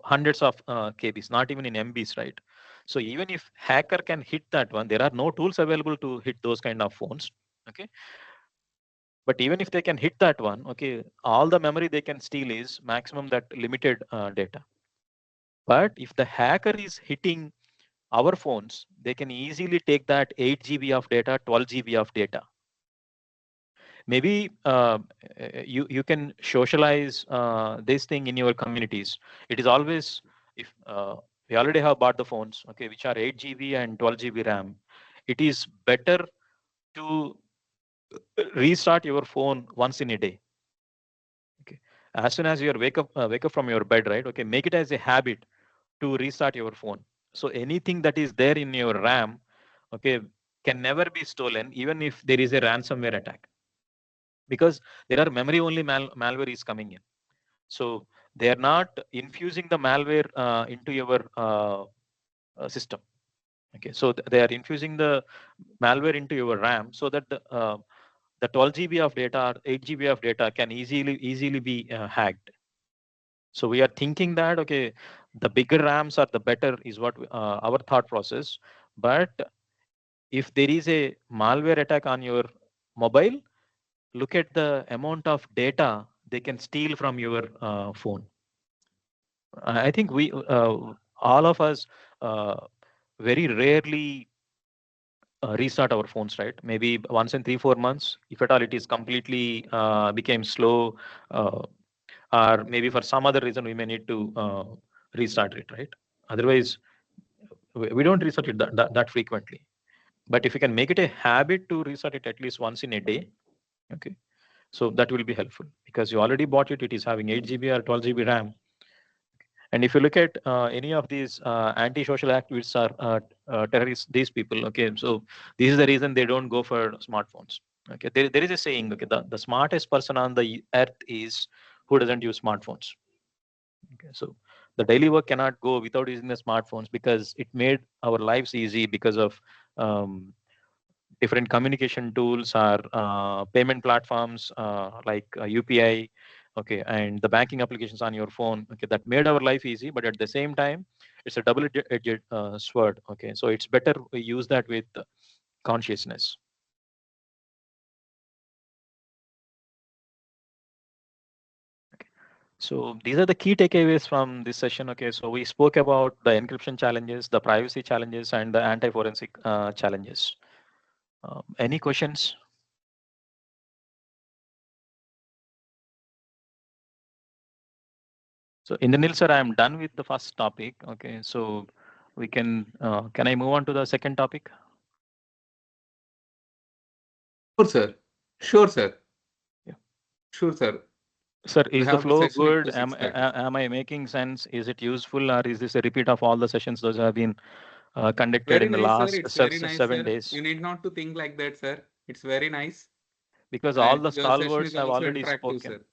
Speaker 2: hundreds of kbs, not even in mbs, right? So even if hacker can hit that one, there are no tools available to hit those kind of phones. Okay, but even if they can hit that one, okay, all the memory they can steal is maximum that limited data. But if the hacker is hitting our phones, they can easily take that 8 GB of data, 12 GB of data. Maybe you can socialize this thing in your communities. It is always, if we already have bought the phones, okay, which are 8 GB and 12 GB RAM, it is better to restart your phone once in a day. Okay, as soon as you wake up from your bed, right? Okay, make it as a habit to restart your phone. So anything that is there in your RAM, okay, can never be stolen, even if there is a ransomware attack, because there are memory only malware is coming in. So they are not infusing the malware into your system. Okay, so they are infusing the malware into your RAM, so that the 12 GB of data or 8 GB of data can easily be hacked. So we are thinking that, okay, the bigger RAMs are the better, is what our thought process. But if there is a malware attack on your mobile, look at the amount of data they can steal from your phone. I think we all of us very rarely restart our phones, right? Maybe once in 3-4 months, if at all it is completely became slow, or maybe for some other reason we may need to restart it, right? Otherwise, we don't restart it that frequently. But if you can make it a habit to restart it at least once in a day, okay, so that will be helpful because you already bought it. It is having 8 GB or 12 GB RAM. And if you look at any of these anti-social activists or terrorists, these people, okay, so this is the reason they don't go for smartphones. Okay, there is a saying, okay, the smartest person on the earth is who doesn't use smartphones. Okay, so the daily work cannot go without using the smartphones because it made our lives easy because of um, different communication tools or payment platforms like UPI, okay, and the banking applications on your phone, okay, that made our life easy. But at the same time, it's a double-edged sword, okay. So it's better we use that with consciousness. So these are the key takeaways from this session. Okay, so we spoke about the encryption challenges, the privacy challenges, and the anti-forensic challenges. Any questions? So Indranil sir, I am done with the first topic. Okay, so we can I move on to the second topic?
Speaker 4: Sure, sir. Sure, sir.
Speaker 2: Yeah.
Speaker 4: Sure, sir.
Speaker 2: Sir,
Speaker 4: We
Speaker 2: is the
Speaker 4: have the
Speaker 2: flow
Speaker 4: session at
Speaker 2: good?
Speaker 4: 6:30.
Speaker 2: Am I making sense? Is it useful, or is this a repeat of all the sessions those have been conducted
Speaker 4: Very
Speaker 2: in the
Speaker 4: nice, sir.
Speaker 2: last
Speaker 4: It's very nice,
Speaker 2: 7
Speaker 4: sir.
Speaker 2: days?
Speaker 4: You need not to think like that, sir. It's very nice.
Speaker 2: Because all
Speaker 4: And
Speaker 2: the
Speaker 4: your session
Speaker 2: stalwarts
Speaker 4: is
Speaker 2: have
Speaker 4: also
Speaker 2: already
Speaker 4: interactive,
Speaker 2: spoken.
Speaker 4: sir.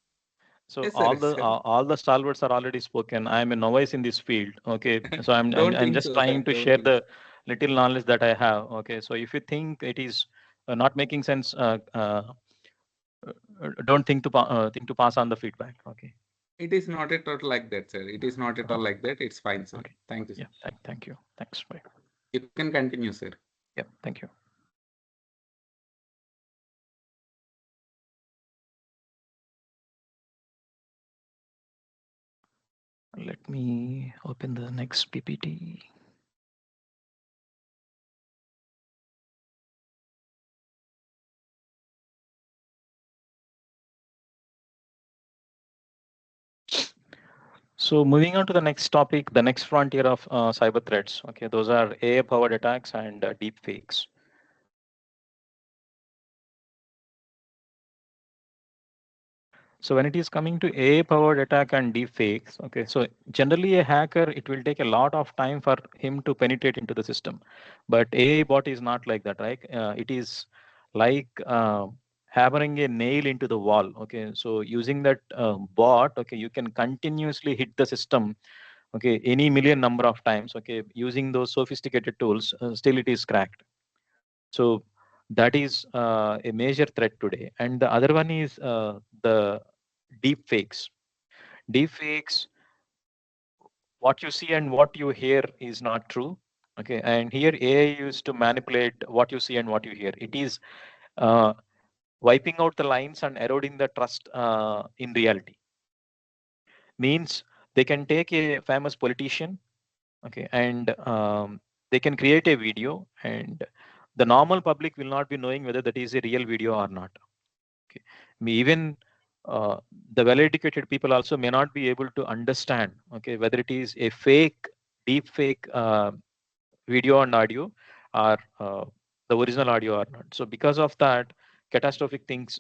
Speaker 2: So
Speaker 4: Yes, sir. Yes, sir.
Speaker 2: all the stalwarts are already spoken. I am a novice in this field. Okay, so
Speaker 4: Don't
Speaker 2: I'm
Speaker 4: think
Speaker 2: just
Speaker 4: so, sir.
Speaker 2: trying to
Speaker 4: Don't
Speaker 2: share
Speaker 4: think
Speaker 2: the
Speaker 4: so.
Speaker 2: little knowledge that I have. Okay, so if you think it is not making sense, don't think to pass on the feedback. Okay.
Speaker 4: It is not at all like that, sir. It is not at all
Speaker 2: Okay.
Speaker 4: like that. It's fine, sir.
Speaker 2: Okay.
Speaker 4: Thank you, sir.
Speaker 2: Yeah. Thank you. Thanks. Bye.
Speaker 4: You can continue, sir.
Speaker 2: Yeah. Thank you. Let me open the next PPT. So moving on to the next topic, the next frontier of cyber threats. Okay, those are AI-powered attacks and deep fakes. So when it is coming to AI-powered attack and deep fakes, okay, so generally a hacker, it will take a lot of time for him to penetrate into the system. But AI bot is not like that, right? It is like hammering a nail into the wall. Okay, so using that bot, okay, you can continuously hit the system, okay, any million number of times. Okay, using those sophisticated tools, still it is cracked. So that is a major threat today. And the other one is the deep fakes. Deep fakes, what you see and what you hear is not true. Okay, and here AI used to manipulate what you see and what you hear. It is uh, wiping out the lines and eroding the trust in reality. Means they can take a famous politician, okay, and they can create a video, and the normal public will not be knowing whether that is a real video or not. Okay. Even uh, the well-educated people also may not be able to understand, okay, whether it is a fake, deep fake video and audio, or the original audio or not. So because of that, catastrophic things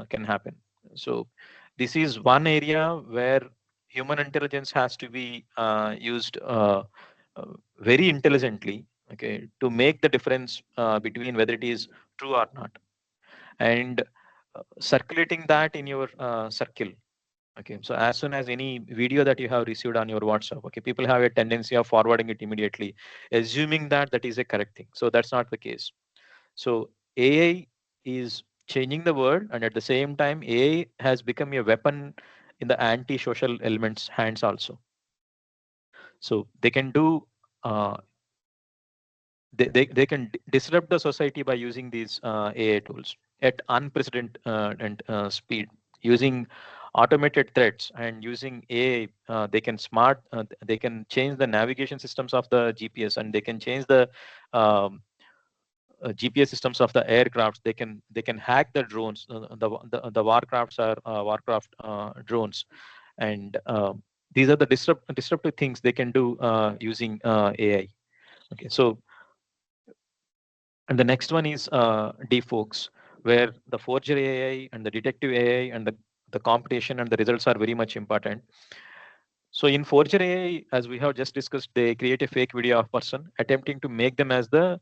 Speaker 2: can happen. So this is one area where human intelligence has to be used uh, very intelligently, okay, to make the difference between whether it is true or not, and circulating that in your circle. Okay, so as soon as any video that you have received on your WhatsApp, okay, people have a tendency of forwarding it immediately, assuming that that is a correct thing. So that's not the case. So AI is changing the world, and at the same time, AI has become a weapon in the anti-social elements' hands also. So they can do uh, they can disrupt the society by using these AI tools at unprecedented and speed, using automated threads and using AI. They can change the navigation systems of the GPS, and they can change the um, GPS systems of the aircrafts. They can hack the drones. The warcrafts are warcraft drones, and these are the disruptive things they can do using AI. Okay, so and the next one is deepfakes, where the forger AI and the detective AI and the competition and the results are very much important. So in forger AI, as we have just discussed, they create a fake video of person attempting to make them as the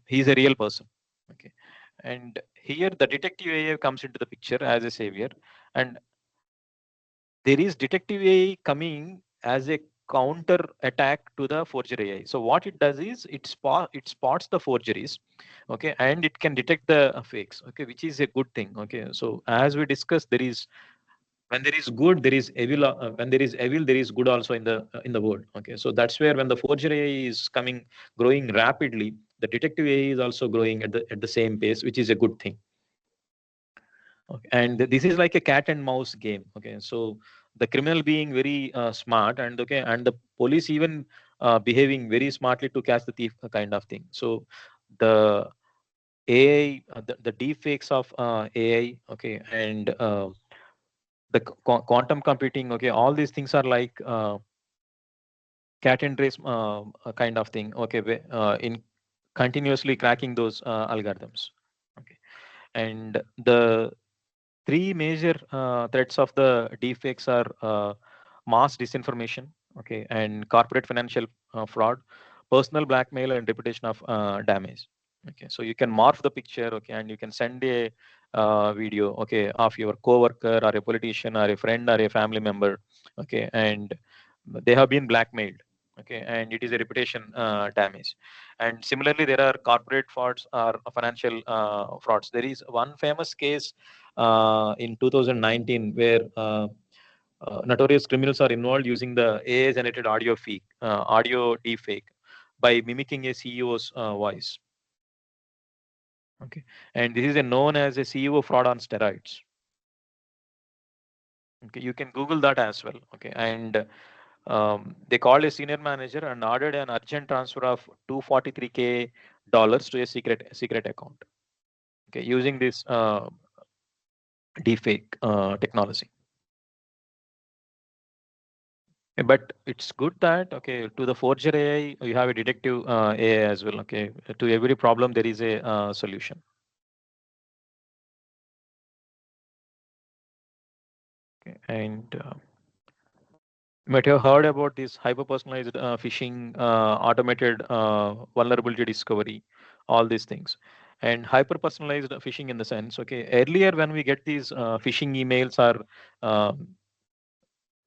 Speaker 2: he's a real person. Okay, and here the detective AI comes into the picture as a savior, and there is detective AI coming as a counter attack to the forgery AI. So what it does is it spots the forgeries, okay, and it can detect the fakes, okay, which is a good thing. Okay, so as we discussed, there is when there is good, there is evil. When there is evil, there is good also in the world. Okay, so that's where when the forgery AI is coming, growing rapidly, the detective AI is also growing at the same pace, which is a good thing. Okay. And this is like a cat and mouse game. Okay, so the criminal being very smart, and okay, and the police even behaving very smartly to catch the thief, kind of thing. So the AI, the deep fakes of AI, okay, and the quantum computing, okay, all these things are like cat and race kind of thing. Okay, in continuously cracking those algorithms. Okay, and the three major threats of the deepfakes are mass disinformation, okay, and corporate financial fraud, personal blackmail, and reputation of damage. Okay, so you can morph the picture, okay, and you can send a video, okay, of your coworker or a politician or a friend or a family member, okay, and they have been blackmailed, okay, and it is a reputation damage. And similarly, there are corporate frauds or financial frauds. There is one famous case in 2019 where notorious criminals are involved using the AI generated audio deepfake by mimicking a CEO's voice. Okay, and this is known as a CEO fraud on steroids. Okay, you can Google that as well. Okay, and they called a senior manager and ordered an urgent transfer of $243K to a secret account. Okay, using this deepfake technology. But it's good that, okay, to the forger AI, you have a detective AI as well. Okay, to every problem there is a solution. Okay, and you might have heard about this hyper-personalized phishing, automated vulnerability discovery, all these things. And hyper-personalized phishing in the sense, okay, earlier when we get these phishing emails or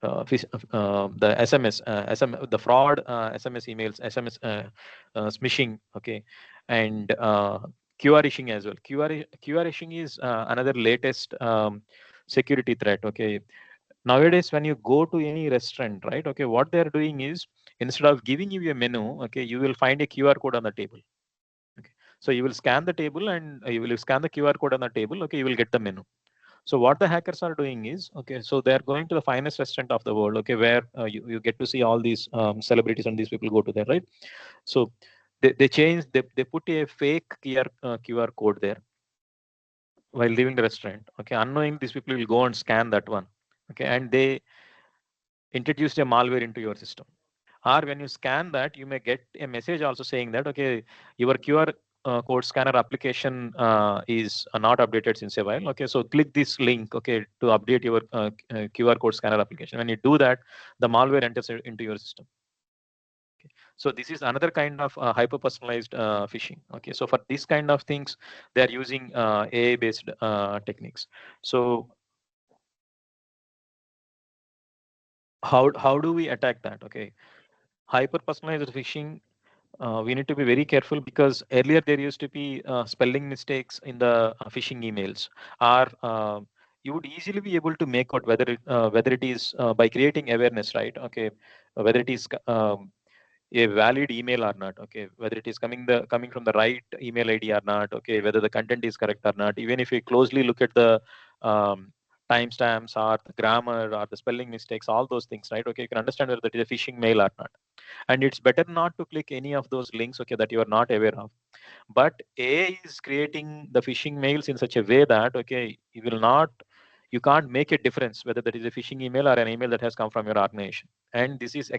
Speaker 2: the SMS, the fraud SMS emails, SMS smishing, okay, and QR phishing as well. QR phishing is another latest security threat. Okay, nowadays when you go to any restaurant, right? Okay, what they're doing is instead of giving you a menu, okay, you will find a QR code on the table. Okay, so you will scan the table and you will scan the QR code on the table. Okay, you will get the menu. So what the hackers are doing is, okay, so they're going to the finest restaurant of the world, okay, where you get to see all these celebrities and these people go to there, right? So they put a fake QR code there while leaving the restaurant. Okay, unknowing these people will go and scan that one. Okay, and they introduced a malware into your system. Or when you scan that, you may get a message also saying that, okay, your QR code scanner application is not updated since a while. Okay, so click this link, okay, to update your QR code scanner application. When you do that, the malware enters into your system. Okay. So this is another kind of hyper personalized phishing. Okay, so for these kind of things, they are using AI based techniques. So how do we attack that? Okay, hyper personalized phishing, we need to be very careful because earlier there used to be spelling mistakes in the phishing emails, or you would easily be able to make out whether it is by creating awareness, right? Okay, whether it is a valid email or not. Okay, whether it is coming from the right email ID or not. Okay, whether the content is correct or not. Even if we closely look at the timestamps or the grammar or the spelling mistakes, all those things, right? Okay, you can understand whether that is a phishing mail or not. And it's better not to click any of those links, okay, that you are not aware of. But AI is creating the phishing mails in such a way that, okay, you can't make a difference whether that is a phishing email or an email that has come from your organization. And this is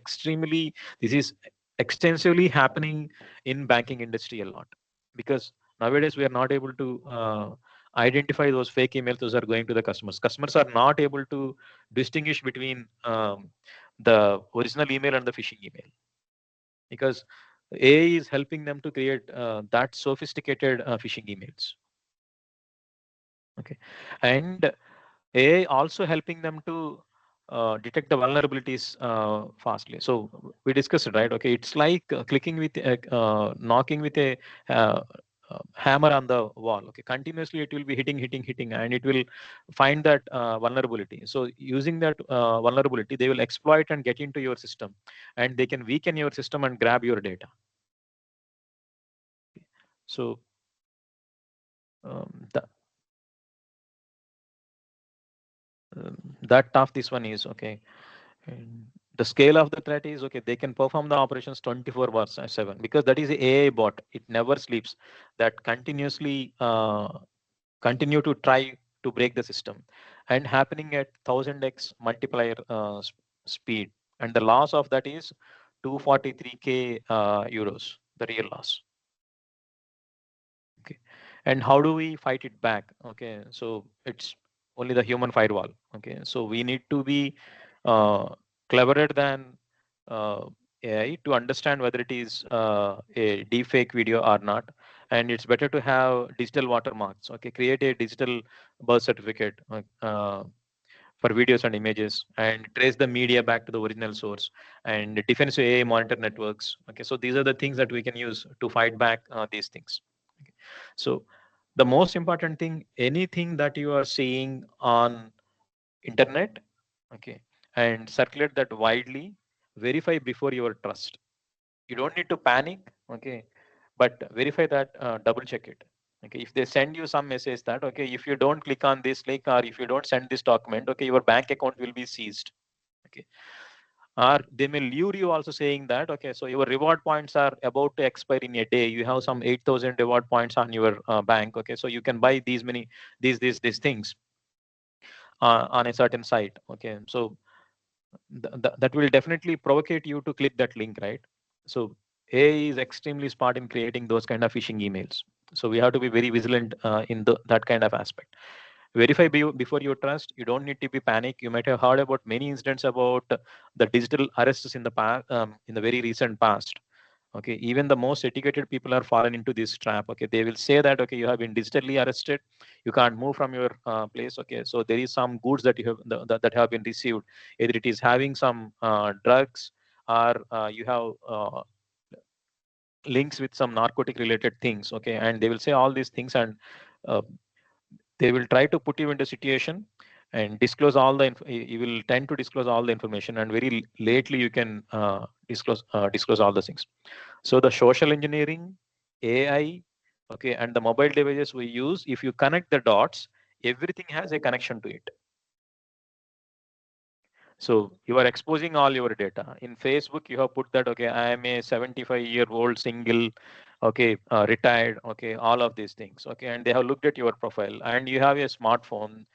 Speaker 2: extensively happening in banking industry a lot, because nowadays we are not able to identify those fake emails those are going to the customers. Customers are not able to distinguish between the original email and the phishing email, because AI is helping them to create that sophisticated phishing emails. Okay, and AI also helping them to detect the vulnerabilities fastly. So we discussed it, right? Okay, it's like knocking with a hammer on the wall. Okay, continuously it will be hitting, and it will find that vulnerability. So using that vulnerability, they will exploit and get into your system, and they can weaken your system and grab your data. So the, that tough this one is, okay. And the scale of the threat is, okay, they can perform the operations 24/7, because that is a AI bot. It never sleeps. That continuously continue to try to break the system, and happening at 1000x multiplier speed. And the loss of that is 243k euros, the real loss. Okay, and how do we fight it back? Okay, so it's only the human firewall. Okay, so we need to be cleverer than uh, AI to understand whether it is a deepfake video or not. And it's better to have digital watermarks. Okay, create a digital birth certificate for videos and images, and trace the media back to the original source, and defensive AI monitor networks. Okay, so these are the things that we can use to fight back these things. Okay. So the most important thing, anything that you are seeing on internet, okay, and circulate that widely, verify before your trust. You don't need to panic, okay, but verify that, double check it. Okay, if they send you some message that, okay, if you don't click on this link, or if you don't send this document, okay, your bank account will be seized. Okay, or they may lure you also saying that, okay, so your reward points are about to expire in a day, you have some 8,000 reward points on your bank. Okay, so you can buy these many these things on a certain site. Okay, so that will definitely provocate you to click that link, right? So AI is extremely smart in creating those kind of phishing emails. So we have to be very vigilant in that kind of aspect. Verify before you trust. You don't need to be panic. You might have heard about many incidents about the digital arrests in the past, in the very recent past. Okay, even the most educated people are fallen into this trap. Okay, they will say that, okay, you have been digitally arrested, you can't move from your place. Okay, so there is some goods that you have that have been received, either it is having some drugs, or you have links with some narcotic related things. Okay, and they will say all these things, and uh, they will try to put you into a situation and disclose all the you will tend to disclose all the information, and very lately you can disclose all the things. So the social engineering, AI, okay, and the mobile devices we use, if you connect the dots, everything has a connection to it. So you are exposing all your data. In Facebook, you have put that, okay, I am a 75-year-old single, okay, retired, okay, all of these things, okay, and they have looked at your profile, and you have a smartphone,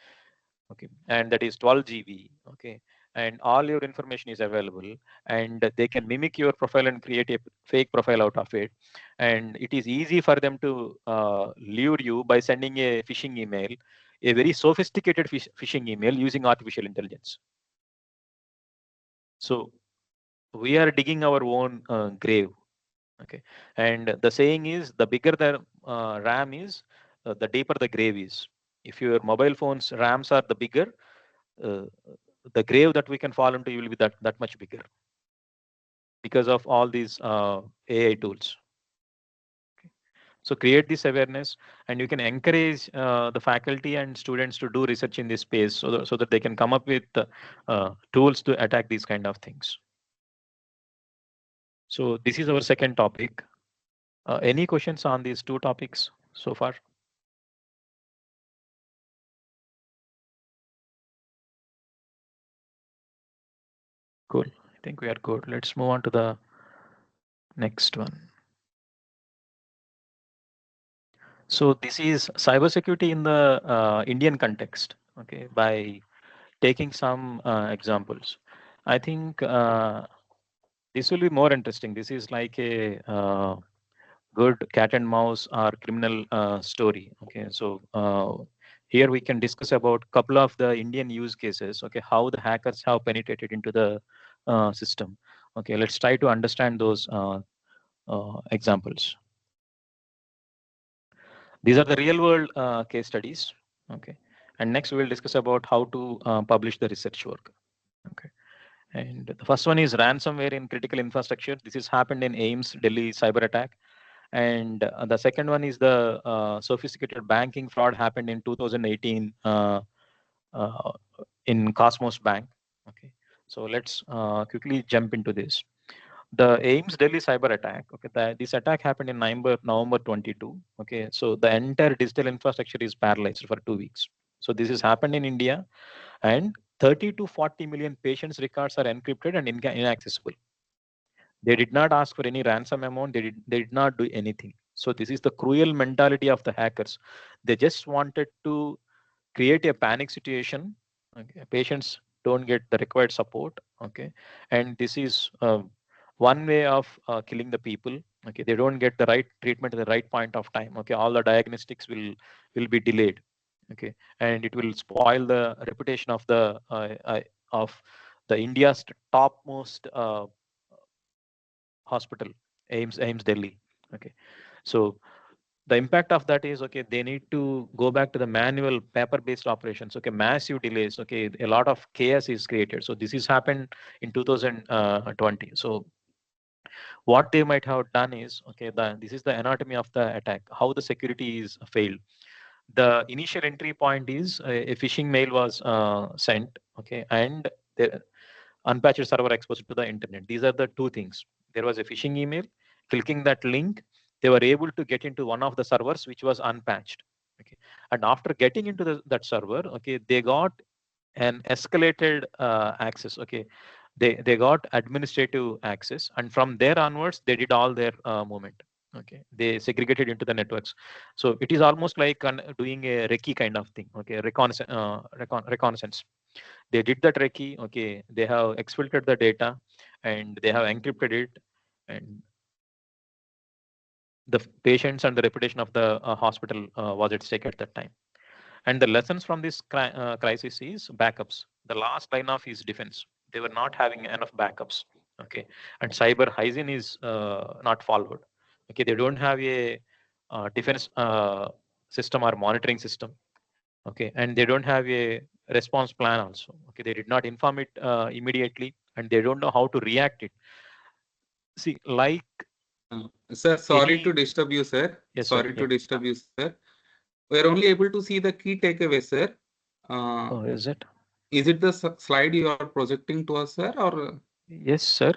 Speaker 2: okay, and that is 12 GB, okay, and all your information is available, and they can mimic your profile and create a fake profile out of it. And it is easy for them to lure you by sending a phishing email, a very sophisticated phishing email using artificial intelligence. So we are digging our own grave. Okay, and the saying is, the bigger the RAM is, the deeper the grave is. If your mobile phone's RAMs are the bigger, uh, the grave that we can fall into will be that much bigger, because of all these AI tools. Okay. So create this awareness, and you can encourage the faculty and students to do research in this space, so that they can come up with tools to attack these kind of things. So this is our second topic. Any questions on these two topics so far? Cool. I think we are good. Let's move on to the next one. So this is cybersecurity in the Indian context. Okay, by taking some examples, I think this will be more interesting. This is like a good cat and mouse or criminal story. Okay, so here we can discuss about couple of the Indian use cases. Okay, how the hackers have penetrated into the system. Okay, let's try to understand those examples. These are the real world case studies. Okay, and next we will discuss about how to publish the research work. Okay, and the first one is ransomware in critical infrastructure. This has happened in Ames, Delhi cyber attack. And the second one is the sophisticated banking fraud happened in 2018 uh, in Cosmos Bank. Okay, so let's quickly jump into this. The Ames Delhi cyber attack. Okay, this attack happened in November 22. Okay, so the entire digital infrastructure is paralyzed for 2 weeks. So this has happened in India, and 30 to 40 million patients' records are encrypted and inaccessible. They did not ask for any ransom amount. They did not do anything. So this is the cruel mentality of the hackers. They just wanted to create a panic situation. Okay, patients don't get the required support. Okay, and this is one way of killing the people. Okay, they don't get the right treatment at the right point of time. Okay, all the diagnostics will be delayed. Okay, and it will spoil the reputation of the India's topmost hospital, Ames Delhi. Okay, so the impact of that is, okay, they need to go back to the manual paper based operations. Okay, massive delays. Okay, a lot of chaos is created. So this has happened in 2020. So what they might have done is, okay, this is the anatomy of the attack, how the security is failed. The initial entry point is a phishing mail was sent. Okay, and the unpatched server exposed to the internet. These are the two things. There was a phishing email. Clicking that link, they were able to get into one of the servers which was unpatched. Okay, and after getting into that server, okay, they got an escalated access. Okay, they got administrative access, and from there onwards, they did all their movement. Okay, they segregated into the networks. So it is almost like doing a recce kind of thing. Okay, reconnaissance. They did that recce. Okay, they have exfiltrated the data, and they have encrypted it, and the patients and the reputation of the hospital was at stake at that time. And the lessons from this crisis is backups. The last line of his defense. They were not having enough backups. Okay, and cyber hygiene is not followed. Okay, they don't have a defense system or monitoring system. Okay, and they don't have a response plan also. Okay, they did not inform it immediately, and they don't know how to react it. See, like
Speaker 4: Sir, sorry to
Speaker 2: any.
Speaker 4: disturb you, sir.
Speaker 2: Yes, sir.
Speaker 4: Sorry
Speaker 2: Yeah.
Speaker 4: to disturb you, sir. We're only able to see the key takeaway, sir.
Speaker 2: Oh, is it?
Speaker 4: Is it the slide you are projecting to us, sir, or?
Speaker 2: Yes, sir.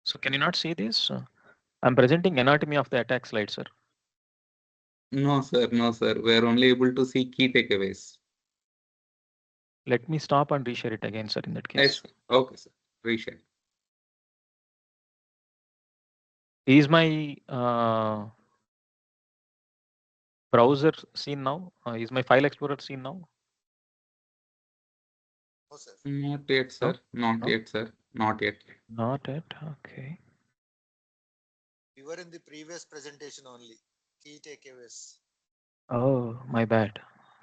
Speaker 2: So can you not see this? I'm presenting anatomy of the attack slide, sir.
Speaker 4: No, sir. No, sir. We're only able to see key takeaways.
Speaker 2: Let me stop and reshare it again, sir, in that case.
Speaker 4: Yes. Okay, sir. Reshare.
Speaker 2: Is my browser seen now? Is my file explorer seen now?
Speaker 5: No, sir.
Speaker 4: Not yet, sir. Not
Speaker 2: No?
Speaker 4: yet, sir. Not yet.
Speaker 2: Not yet. Okay.
Speaker 5: We were in the previous presentation only. Key takeaways.
Speaker 2: Oh, my bad.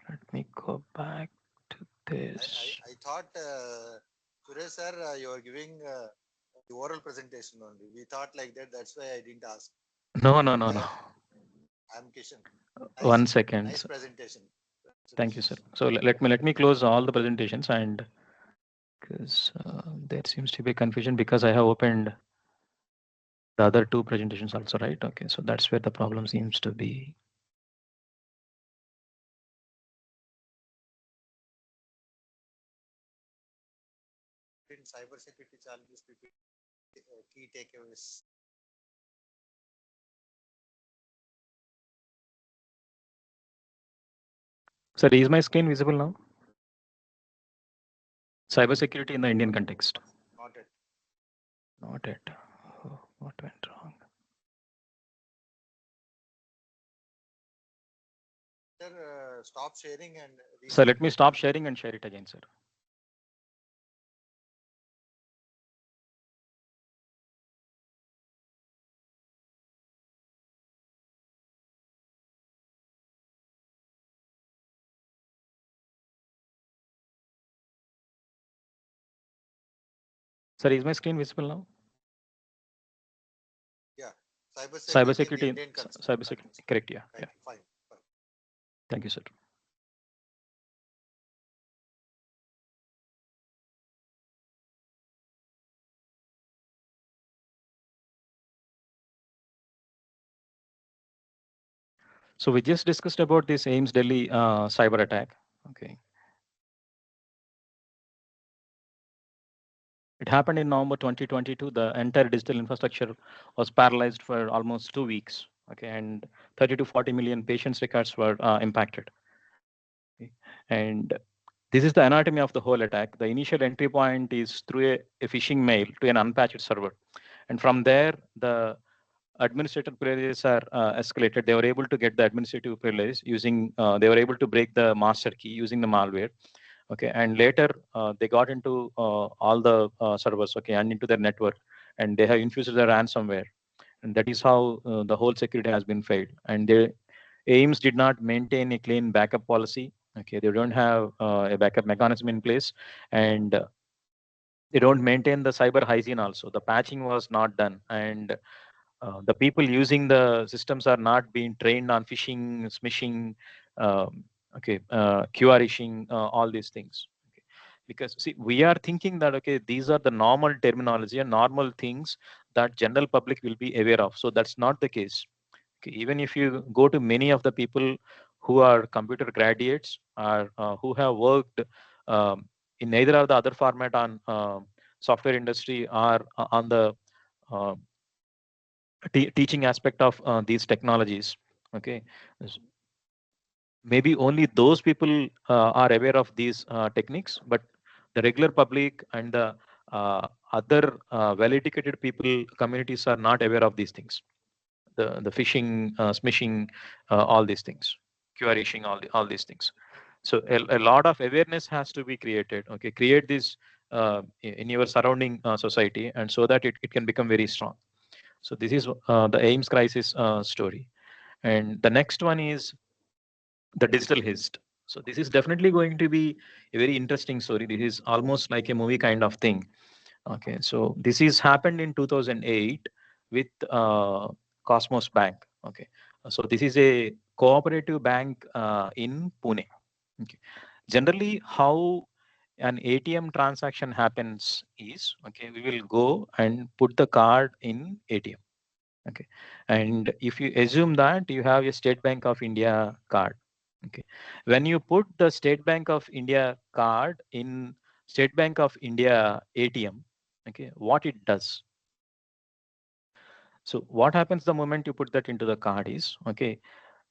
Speaker 2: Let me go back to this.
Speaker 5: I thought, Suresh sir, you are giving the oral presentation only. We thought like that. That's why I didn't ask.
Speaker 2: No.
Speaker 5: I'm Kishan.
Speaker 2: One second.
Speaker 5: Nice presentation.
Speaker 2: Thank you, sir. So let me close all the presentations, and because there seems to be confusion because I have opened the other two presentations also, right? Okay, so that's where the problem seems to be.
Speaker 5: In cybersecurity challenges, key takeaways.
Speaker 2: Sir, is my screen visible now? Cybersecurity in the Indian context.
Speaker 5: Not yet.
Speaker 2: Not yet. Oh, what went wrong?
Speaker 5: stop sharing and
Speaker 2: Sir, let me stop sharing and share it again, sir. Sir, is my screen visible now?
Speaker 5: Yeah,
Speaker 2: Cybersecurity,
Speaker 5: concept.
Speaker 2: cybersecurity, correct? Yeah,
Speaker 5: Thank
Speaker 2: yeah.
Speaker 5: you. Fine.
Speaker 2: Thank you, sir. So we just discussed about this Ames Delhi cyber attack. Okay. It happened in November 2022. The entire digital infrastructure was paralyzed for almost 2 weeks. Okay, and 30 to 40 million patients' records were impacted. Okay. And this is the anatomy of the whole attack. The initial entry point is through a phishing mail to an unpatched server, and from there the administrative privileges are escalated. They were able to get the administrative privilege using. They were able to break the master key using the malware. Okay, and later they got into all the servers, okay, and into their network, and they have infused the ransomware, and that is how the whole security has been failed. And the Ames did not maintain a clean backup policy. Okay, they don't have a backup mechanism in place, and they don't maintain the cyber hygiene also. The patching was not done, and the people using the systems are not being trained on phishing, smishing, okay, QRishing, all these things. Okay. Because see, we are thinking that okay, these are the normal terminology and normal things that general public will be aware of. So that's not the case. Okay. Even if you go to many of the people who are computer graduates or who have worked in either of the other format on software industry or on the uh, teaching aspect of these technologies, okay, maybe only those people are aware of these techniques, but the regular public and the other well-educated people communities are not aware of these things. The phishing, smishing, all these things, QRishing, all these things. So a lot of awareness has to be created. Okay, create this in your surrounding society, and so that it can become very strong. So this is the Ames crisis story. And the next one is the digital hist. So this is definitely going to be a very interesting story. This is almost like a movie kind of thing. Okay, so this is happened in 2008 with Cosmos Bank. Okay, so this is a cooperative bank in Pune. Okay, generally how an ATM transaction happens is, okay, we will go and put the card in ATM. Okay, and if you assume that you have a State Bank of India card, okay, when you put the State Bank of India card in State Bank of India ATM, okay, what it does. So what happens the moment you put that into the card is, okay,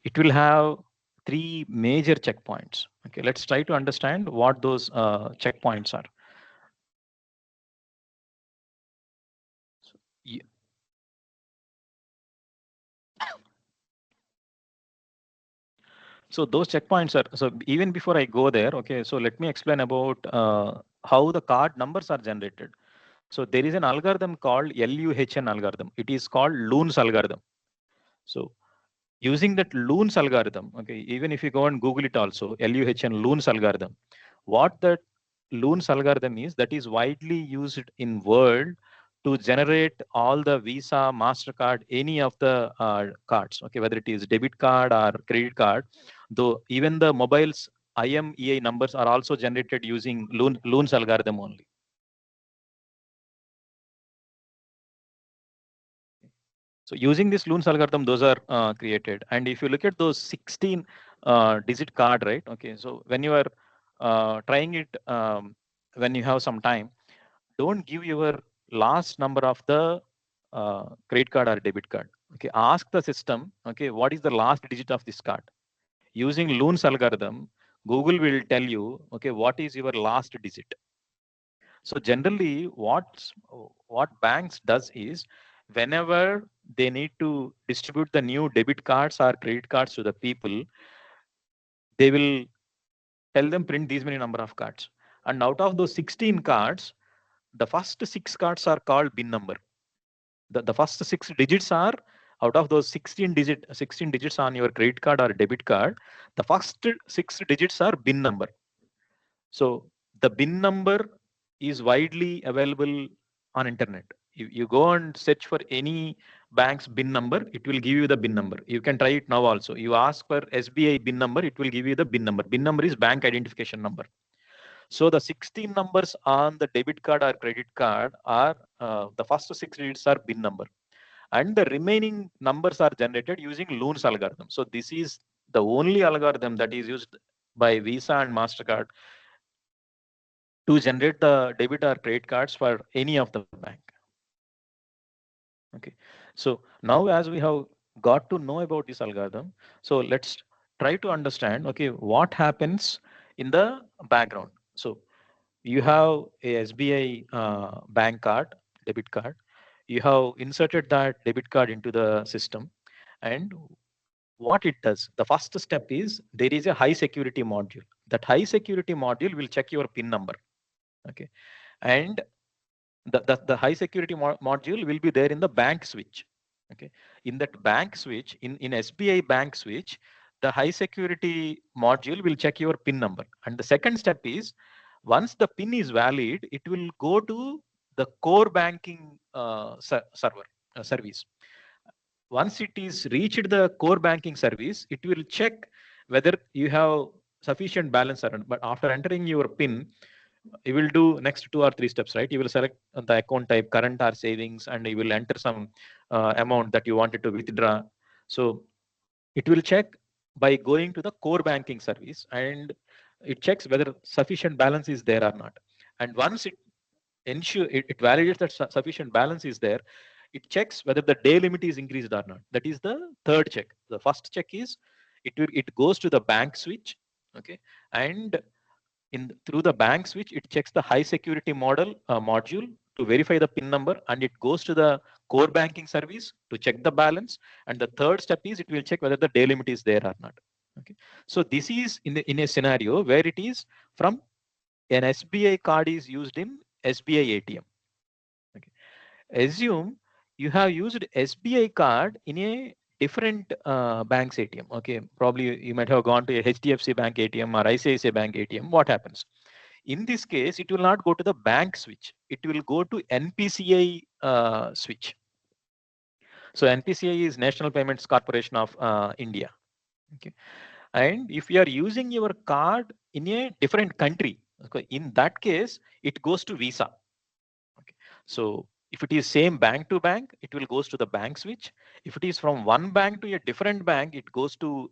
Speaker 2: it will have three major checkpoints. Okay, let's try to understand what those checkpoints are. So, so those checkpoints are, so even before I go there, okay, so let me explain about how the card numbers are generated. So there is an algorithm called LUHN algorithm. It is called Loon's algorithm. So using that Loon's algorithm, okay, even if you go and Google it also, LUHN Loon's algorithm, what that Loon's algorithm is, that is widely used in world to generate all the Visa, MasterCard, any of the cards, okay, whether it is debit card or credit card, though even the mobile's IMEI numbers are also generated using Loon's algorithm only. So using this Loon's algorithm, those are created. And if you look at those 16 digit card, right? Okay, so when you are trying it, when you have some time, don't give your last number of the credit card or debit card. Okay, ask the system, okay, what is the last digit of this card? Using Loon's algorithm, Google will tell you, okay, what is your last digit? So generally, what banks does is, whenever they need to distribute the new debit cards or credit cards to the people, they will tell them print these many number of cards. And out of those 16 cards, the first 6 cards are called bin number. The first 6 digits are out of those 16 digits on your credit card or debit card. The first 6 digits are bin number. So the bin number is widely available on internet. You go and search for any bank's bin number, it will give you the bin number. You can try it now also. You ask for SBI bin number, it will give you the bin number. Bin number is bank identification number. So the 16 numbers on the debit card or credit card are the first 6 digits are bin number, and the remaining numbers are generated using Loon's algorithm. So this is the only algorithm that is used by Visa and MasterCard to generate the debit or credit cards for any of the bank. Okay, so now as we have got to know about this algorithm, so let's try to understand, okay, what happens in the background. So you have a SBI bank card, debit card. You have inserted that debit card into the system, and what it does, the first step is there is a high security module. That high security module will check your PIN number. Okay, and the high security module will be there in the bank switch. Okay, in that bank switch, in SBI bank switch, the high security module will check your PIN number. And the second step is, once the PIN is valid, it will go to the core banking server service. Once it is reached the core banking service, it will check whether you have sufficient balance or not. But after entering your PIN, you will do next 2 or 3 steps, right? You will select the account type, current or savings, and you will enter some amount that you wanted to withdraw. So it will check by going to the core banking service, and it checks whether sufficient balance is there or not. And once it it validates that sufficient balance is there, it checks whether the day limit is increased or not. That is the third check. The first check is it goes to the bank switch, okay, and through the bank switch, it checks the high security module to verify the PIN number, and it goes to the core banking service to check the balance. And the third step is it will check whether the day limit is there or not. Okay, so this is in a scenario where it is from an SBI card is used in SBI ATM. Okay, assume you have used SBI card in a different bank's ATM. Okay, probably you might have gone to a HDFC Bank ATM or ICICI Bank ATM. What happens? In this case, it will not go to the bank switch. It will go to NPCI switch. So NPCI is National Payments Corporation of India. Okay, and if you are using your card in a different country, okay, in that case, it goes to Visa. Okay, so if it is same bank to bank, it will goes to the bank switch. If it is from one bank to a different bank, it goes to,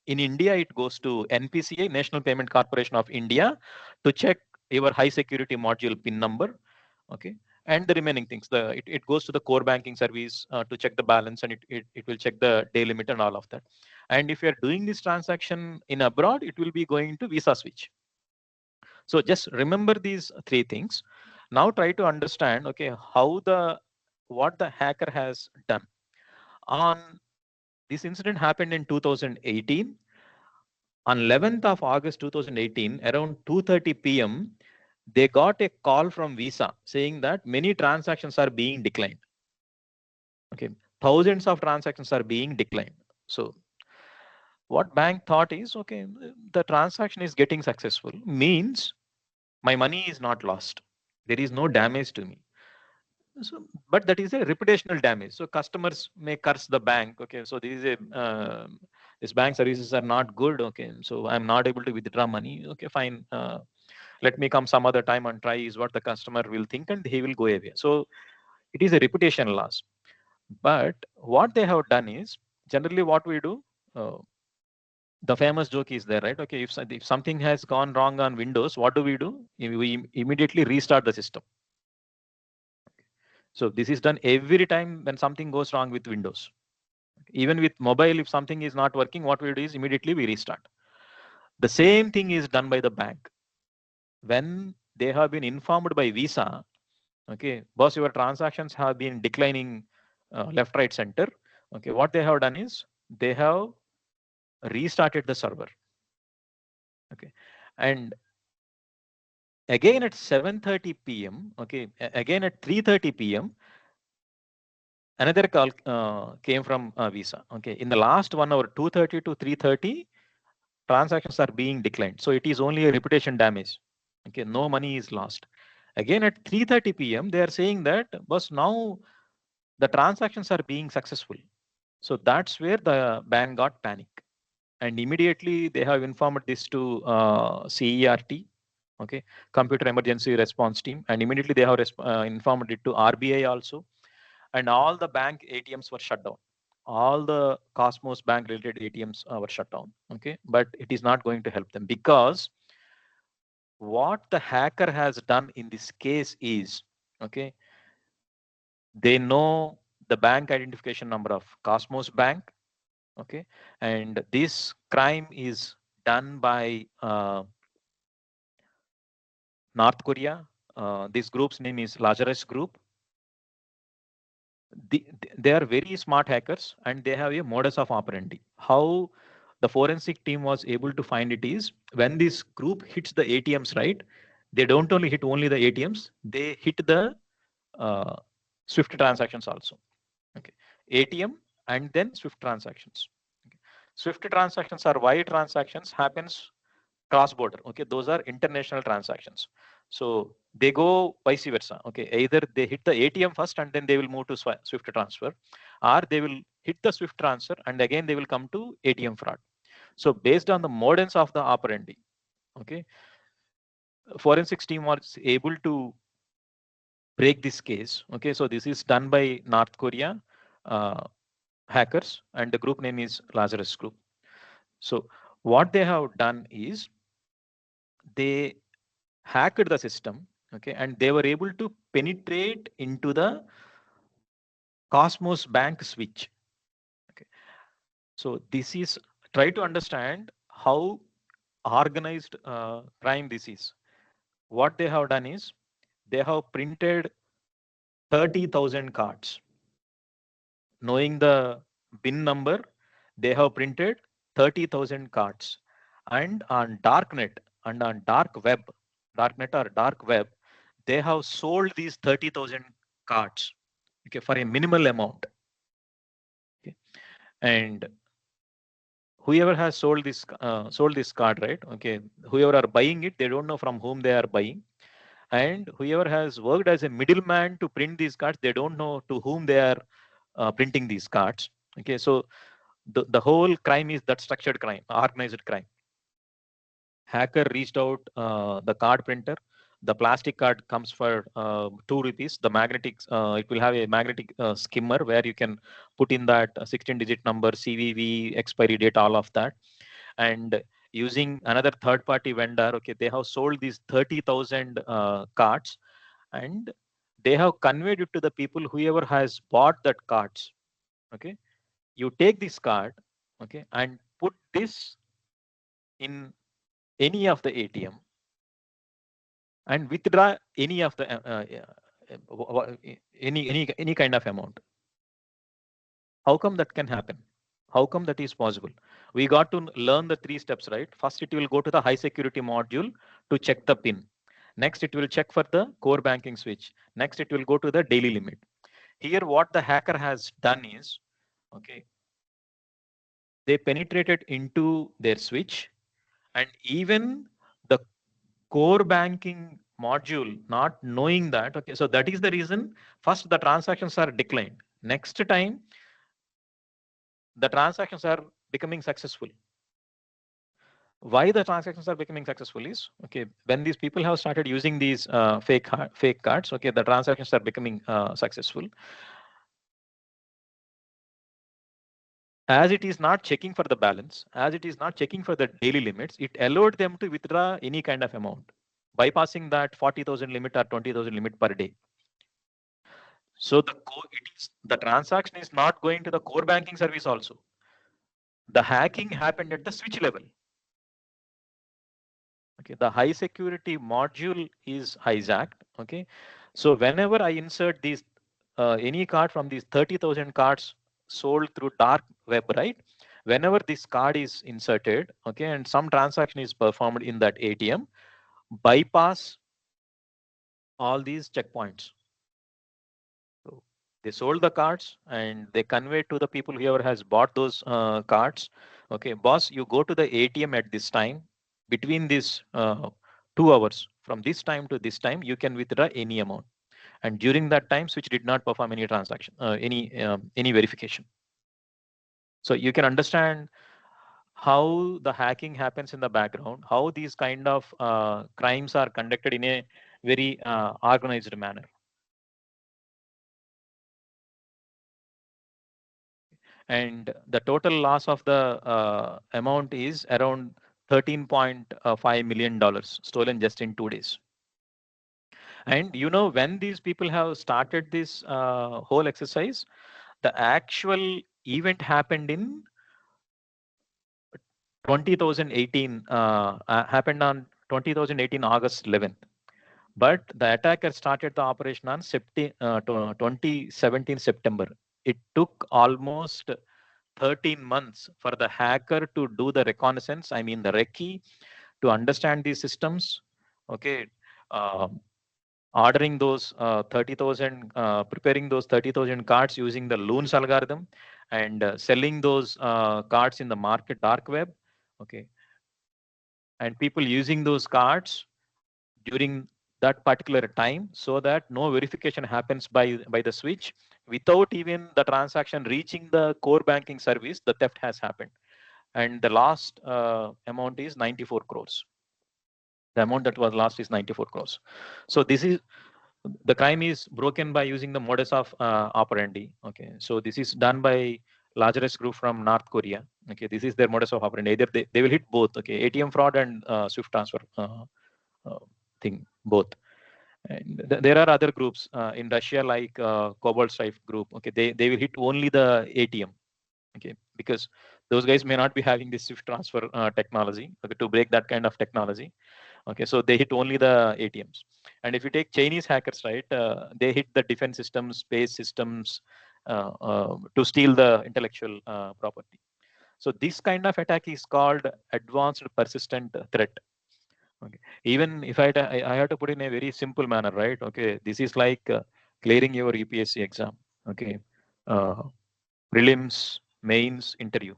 Speaker 2: in India, it goes to NPCI, National Payment Corporation of India, to check your high security module PIN number. Okay, and the remaining things, it goes to the core banking service to check the balance, and it will check the day limit and all of that. And if you are doing this transaction in abroad, it will be going to Visa switch. So just remember these 3 things. Now try to understand, okay, what the hacker has done. On this incident happened in 2018. On 11th of August 2018, around 2:30 p.m., they got a call from Visa saying that many transactions are being declined. Okay, thousands of transactions are being declined. So what bank thought is, okay, the transaction is getting successful, means my money is not lost. There is no damage to me. So, but that is a reputational damage. So customers may curse the bank. Okay, so this bank services are not good. Okay, so I'm not able to withdraw money. Okay, fine. Let me come some other time and try, is what the customer will think, and he will go away. So it is a reputation loss. But what they have done is, generally what we do, the famous joke is there, right? Okay, if something has gone wrong on Windows, what do? We immediately restart the system. So this is done every time when something goes wrong with Windows. Even with mobile, if something is not working, what we do is immediately we restart. The same thing is done by the bank. When they have been informed by Visa, okay, boss, your transactions have been declining left, right, center. Okay, what they have done is they have restarted the server. Okay, and again at 7:30 p.m. Okay, again at 3:30 p.m. another call came from Visa. Okay, in the last 1 hour, 2:30 to 3:30, transactions are being declined. So it is only a reputation damage. Okay, no money is lost. Again at 3:30 p.m. they are saying that, but now the transactions are being successful. So that's where the bank got panic, and immediately they have informed this to CERT, okay, Computer Emergency Response Team, and immediately they have informed it to RBI also, and all the bank ATMs were shut down. All the Cosmos Bank related ATMs were shut down. Okay, but it is not going to help them, because what the hacker has done in this case is, okay, they know the bank identification number of Cosmos Bank. Okay, and this crime is done by North Korea. This group's name is Lazarus Group. They are very smart hackers, and they have a modus of operandi. How the forensic team was able to find it is, when this group hits the ATMs, right? They don't only hit only the ATMs, they hit the uh, Swift transactions also. Okay, ATM and then Swift transactions. Okay. Swift transactions are wire transactions, happens cross border. Okay, those are international transactions. So they go vice versa. Okay, either they hit the ATM first and then they will move to Swift transfer, or they will hit the Swift transfer and again they will come to ATM fraud. So based on the modus of the operandi, okay, forensics team was able to break this case. Okay, so this is done by North Korea hackers, and the group name is Lazarus Group. So what they have done is, they hacked the system, okay, and they were able to penetrate into the Cosmos Bank switch. Okay, so this is, try to understand how organized crime this is. What they have done is, they have printed 30,000 cards. Knowing the bin number, they have printed 30,000 cards, and on darknet and on darknet or dark web, they have sold these 30,000 cards, okay, for a minimal amount. Okay, and whoever has sold this card, right? Okay, whoever are buying it, they don't know from whom they are buying, and whoever has worked as a middleman to print these cards, they don't know to whom they are printing these cards. Okay, so the whole crime is that structured crime, organized crime. Hacker reached out the card printer. The plastic card comes for 2 rupees. The magnetic, it will have a magnetic skimmer where you can put in that 16-digit number, CVV, expiry date, all of that. And using another third-party vendor, okay, they have sold these 30,000 cards, and they have conveyed it to the people whoever has bought that cards. Okay, you take this card, okay, and put this in any of the ATM and withdraw any of the any kind of amount. How come that can happen? How come that is possible? We got to learn the 3 steps, right? First, it will go to the high security module to check the pin. Next, it will check for the core banking switch. Next, it will go to the daily limit. Here, what the hacker has done is, okay, they penetrated into their switch, and even the core banking module, not knowing that, okay, so that is the reason first the transactions are declined. Next time, the transactions are becoming successful. Why the transactions are becoming successful is, okay, when these people have started using these fake cards, okay, the transactions are becoming successful. As it is not checking for the balance, as it is not checking for the daily limits, it allowed them to withdraw any kind of amount, bypassing that 40,000 limit or 20,000 limit per day. So the transaction is not going to the core banking service also. The hacking happened at the switch level. Okay, the high security module is hijacked. Okay, so whenever I insert these any card from these 30,000 cards sold through dark web, right? whenever this card is inserted, okay, and some transaction is performed in that ATM, bypass all these checkpoints. So they sold the cards and they convey to the people whoever has bought those cards. Okay, boss, you go to the ATM at this time. Between these 2 hours, from this time to this time, you can withdraw any amount. And during that time, switch did not perform any transaction, any verification. So you can understand how the hacking happens in the background, how these kind of crimes are conducted in a very organized manner. And the total loss of the amount is around $13.5 million stolen just in 2 days. And when these people have started this whole exercise, the actual event happened in 2018, happened on 2018 August 11th. But the attacker started the operation on 2017 September. It took almost 13 months for the hacker to do the reconnaissance, I mean the recce, to understand these systems, okay, ordering those 30,000, preparing those 30,000 cards using the loons algorithm, and selling those cards in the market dark web, okay, and people using those cards during that particular time, so that no verification happens by the switch. Without even the transaction reaching the core banking service, the theft has happened. And the last amount is 94 crores. The amount that was lost is 94 crores. So this is, the crime is broken by using the modus of operandi. Okay, so this is done by largest group from North Korea. Okay, this is their modus of operandi. Either they will hit both. Okay, ATM fraud and Swift transfer thing, both. And there are other groups in Russia, like Cobalt Stripe group. Okay, they will hit only the ATM. Okay, because those guys may not be having this Swift transfer technology, okay, to break that kind of technology. Okay, so they hit only the ATMs. And if you take Chinese hackers, right, they hit the defense systems, space systems, to steal the intellectual property. So this kind of attack is called advanced persistent threat. Okay. Even if I have to put in a very simple manner, right? Okay, this is like clearing your UPSC exam. Okay, uh, prelims, mains, interview.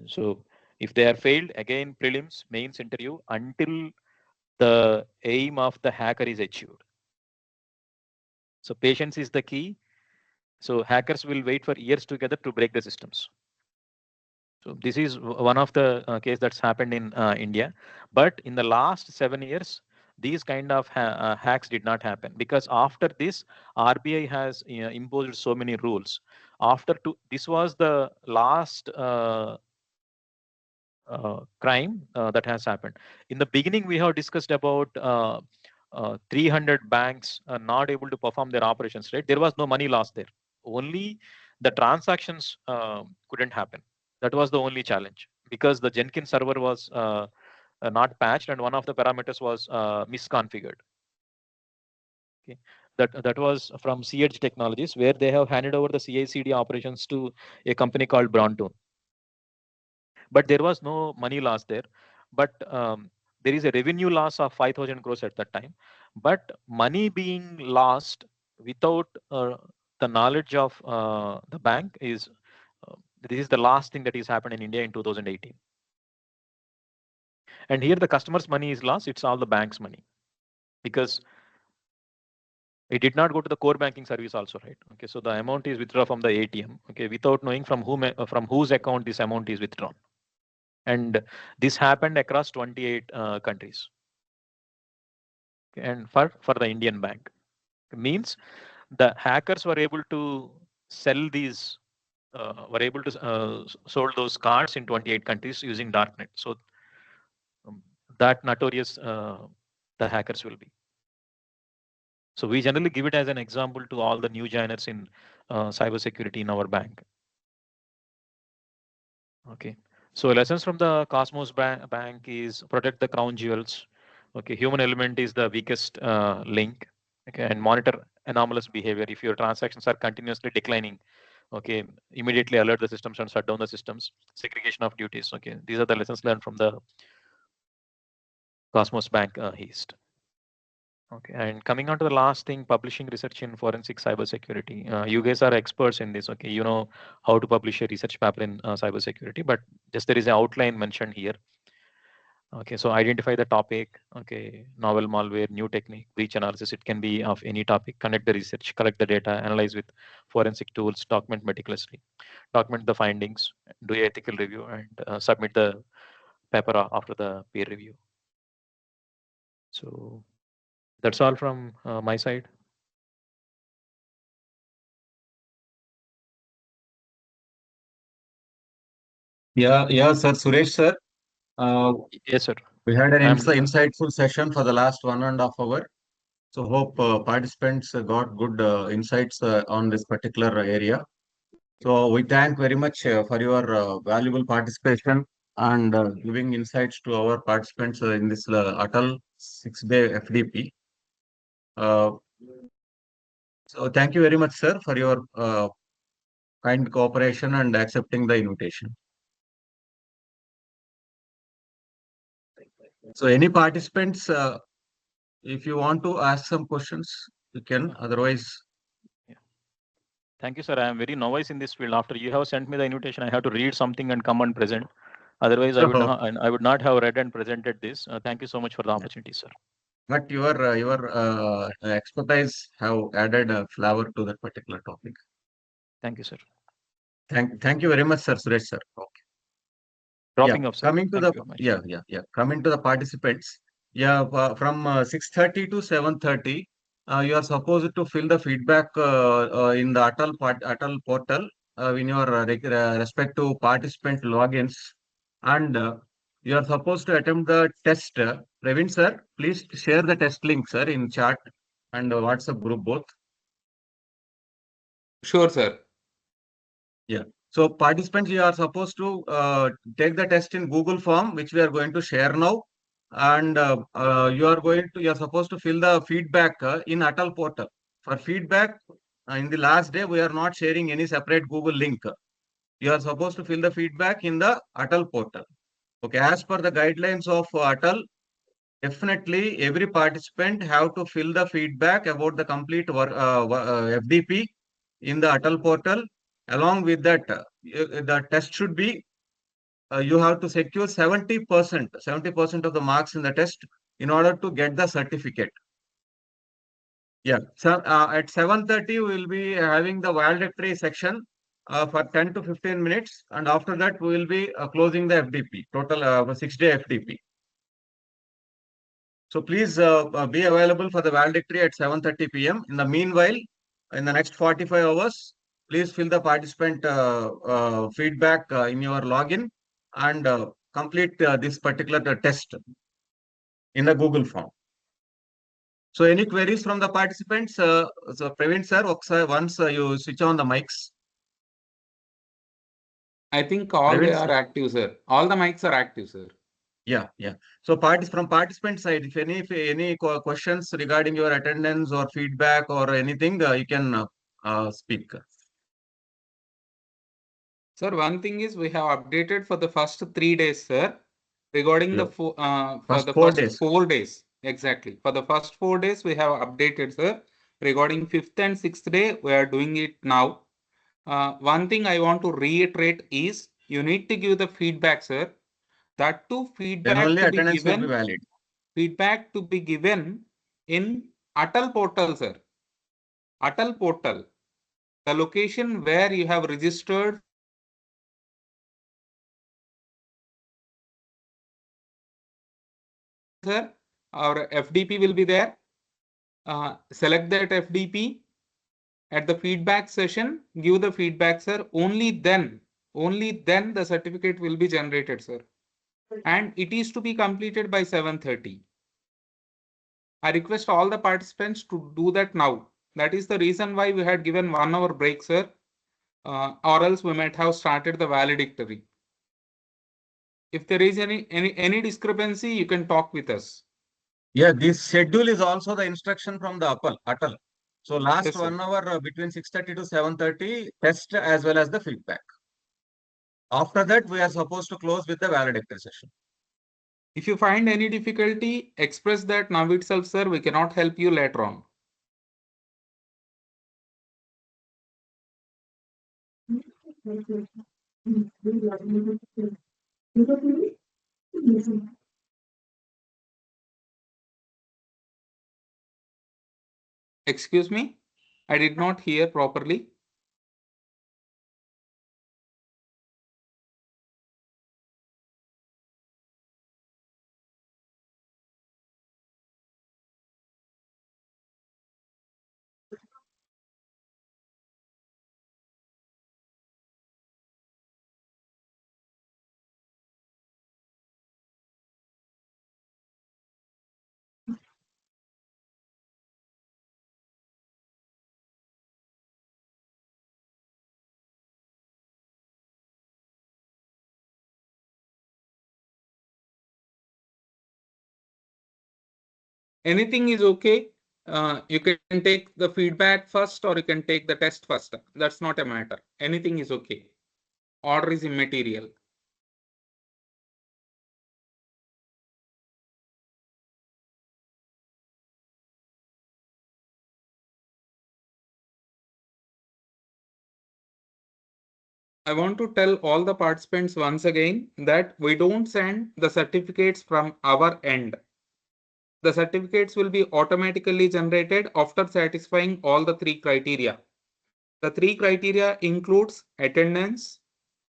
Speaker 2: So if they are failed, again prelims, mains, interview, until the aim of the hacker is achieved. So patience is the key. So hackers will wait for years together to break the systems. So this is one of the case that's happened in India. But in the last 7 years, these kind of hacks did not happen, because after this, RBI has imposed so many rules. This was the last crime that has happened. In the beginning, we have discussed about 300 banks not able to perform their operations, right? There was no money loss there. Only the transactions couldn't happen. That was the only challenge, because the Jenkins server was not patched, and one of the parameters was misconfigured. Okay. That was from CH Technologies, where they have handed over the CI/CD operations to a company called Brontone. But there was no money loss there. But there is a revenue loss of 5,000 crores at that time. But money being lost without the knowledge of the bank is, this is the last thing that is happened in India in 2018. And here the customer's money is lost. It's all the bank's money, because it did not go to the core banking service also, right? Okay, so the amount is withdrawn from the ATM, okay, without knowing from whose account this amount is withdrawn. And this happened across 28 countries. And for the Indian bank, means the hackers were able to sell these, were able to sold those cards in 28 countries using darknet. So that notorious the hackers will be. So we generally give it as an example to all the new joiners in cybersecurity in our bank. Okay. So lessons from the Cosmos bank is protect the crown jewels. Okay, human element is the weakest link. Okay, and monitor anomalous behavior. If your transactions are continuously declining, Okay, immediately alert the systems and shut down the systems. Segregation of duties. Okay, these are the lessons learned from the Cosmos Bank Heist. Okay, and coming on to the last thing, publishing research in forensic cybersecurity. You guys are experts in this. Okay, you know how to publish a research paper in cybersecurity, but just there is an outline mentioned here. Okay, so identify the topic. Okay, novel malware, new technique, breach analysis. It can be of any topic. Conduct the research, collect the data, analyze with forensic tools, document meticulously, document the findings, do a ethical review, and submit the paper after the peer review. So that's all from my side.
Speaker 1: Yeah, sir, Suresh, sir.
Speaker 2: Yes, sir.
Speaker 1: We had an
Speaker 2: I'm
Speaker 1: insightful session for the last 1.5 hours. So hope participants got good insights on this particular area. So we thank very much for your valuable participation and giving insights to our participants in this ATAL 6-day FDP. Uh, so thank you very much, sir, for your kind cooperation and accepting the invitation. So any participants, if you want to ask some questions, you can. Otherwise,
Speaker 2: thank you, sir. I am very novice in this field. After you have sent me the invitation, I have to read something and come and present. Otherwise, I would not have read and presented this. Thank you so much for the opportunity, sir.
Speaker 1: but your expertise have added a flavor to that particular topic.
Speaker 2: Thank you, sir.
Speaker 1: Thank you very much, sir, Suresh, sir. Okay.
Speaker 2: Dropping off, sir.
Speaker 1: Coming to
Speaker 2: Thank
Speaker 1: the
Speaker 2: you very much.
Speaker 1: Coming to the participants, from 6:30 to 7:30, you are supposed to fill the feedback in the Atal portal in your respective participant logins, and you are supposed to attempt the test. Praveen, sir, please share the test link, sir, in chat and WhatsApp group both.
Speaker 4: Sure, sir.
Speaker 1: Yeah. So participants, you are supposed to take the test in Google form, which we are going to share now. And you are supposed to fill the feedback in Atal portal. For feedback, in the last day, we are not sharing any separate Google link. You are supposed to fill the feedback in the Atal portal. Okay. As per the guidelines of Atal, definitely every participant have to fill the feedback about the complete FDP in the Atal portal. Along with that, the test should be you have to secure 70% of the marks in the test in order to get the certificate. Yeah. So at 7:30 we will be having the valedictory section for 10 to 15 minutes, and after that we will be closing the FDP total 6-day FDP. So please be available for the valedictory at 7:30 p.m. In the meanwhile, in the next 45 hours, please fill the participant feedback in your login and complete this particular test in the Google form. So any queries from the participants? So Praveen sir, once you switch on the mics.
Speaker 4: I think all
Speaker 1: Praveen,
Speaker 4: they are active, sir. All the mics are active, sir.
Speaker 1: Yeah. So from participant side, if any questions regarding your attendance or feedback or anything, you can speak.
Speaker 4: Sir, one thing is we have updated for the first 3 days, sir, regarding the for
Speaker 1: First
Speaker 4: the
Speaker 1: 4
Speaker 4: first
Speaker 1: days.
Speaker 4: 4 days. Exactly. For the first 4 days, we have updated, sir. Regarding 5th and 6th day, we are doing it now. One thing I want to reiterate is you need to give the feedback, sir. That too,
Speaker 1: Then only
Speaker 4: to be
Speaker 1: attendance will be
Speaker 4: given,
Speaker 1: valid.
Speaker 4: feedback to be given in Atal portal, sir. Atal portal, the location where you have registered for the sir, our FDP will be there. Select that FDP at the feedback session, give the feedback, sir. Only then the certificate will be generated, sir. And it is to be completed by 7:30. I request all the participants to do that now. That is the reason why we had given 1 hour break, sir. Or else we might have started the valedictory. If there is any discrepancy, you can talk with us.
Speaker 1: Yeah, this schedule is also the instruction from the Atal. So last
Speaker 4: Yes, sir.
Speaker 1: 1 hour between 6:30 to 7:30, test as well as the feedback. After that, we are supposed to close with the valedictory session.
Speaker 4: If you find any difficulty, express that now itself, sir. We cannot help you later on. Excuse me, I did not hear properly. Anything is okay. You can take the feedback first or you can take the test first. That's not a matter. Anything is okay. Order is immaterial. I want to tell all the participants once again that we don't send the certificates from our end. The certificates will be automatically generated after satisfying all the three criteria. The three criteria includes attendance,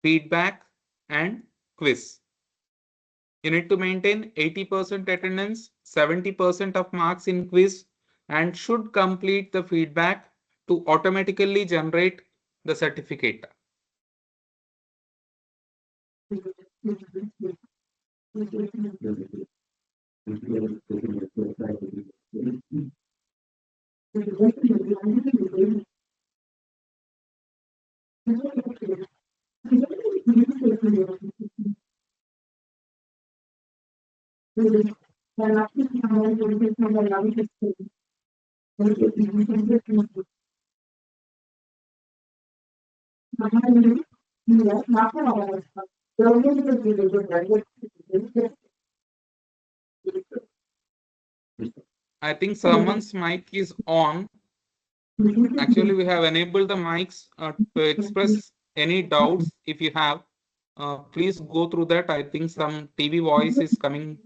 Speaker 4: feedback, and quiz. You need to maintain 80% attendance, 70% of marks in quiz, and should complete the feedback to automatically generate the certificate. I think someone's mic is on. Actually, we have enabled the mics to express any doubts. If you have, please go through that. I think some TV voice is coming.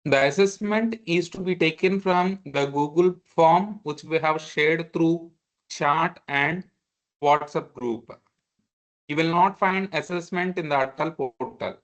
Speaker 4: The assessment is to be taken from the Google form, which we have shared through chat and WhatsApp group. You will not find assessment in the Atal portal.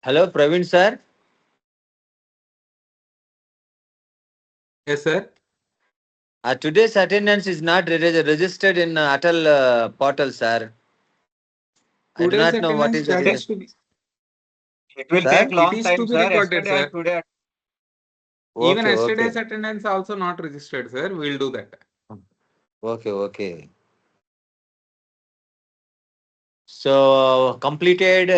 Speaker 6: Hello, Praveen sir.
Speaker 4: Yes, sir.
Speaker 6: Today's attendance is not registered in Atal portal, sir. I do
Speaker 4: Today's
Speaker 6: not know what
Speaker 4: attendance
Speaker 6: is the
Speaker 4: that
Speaker 6: reason.
Speaker 4: is to be,
Speaker 1: It will
Speaker 6: Sir?
Speaker 1: take
Speaker 4: it
Speaker 1: long
Speaker 4: is to
Speaker 1: time,
Speaker 4: be
Speaker 1: sir.
Speaker 4: recorded,
Speaker 1: Yesterday and
Speaker 4: sir.
Speaker 1: today.
Speaker 4: Even
Speaker 6: Okay,
Speaker 4: yesterday's
Speaker 6: okay.
Speaker 4: attendance also not registered, sir. We'll do that.
Speaker 6: Okay, okay. So completed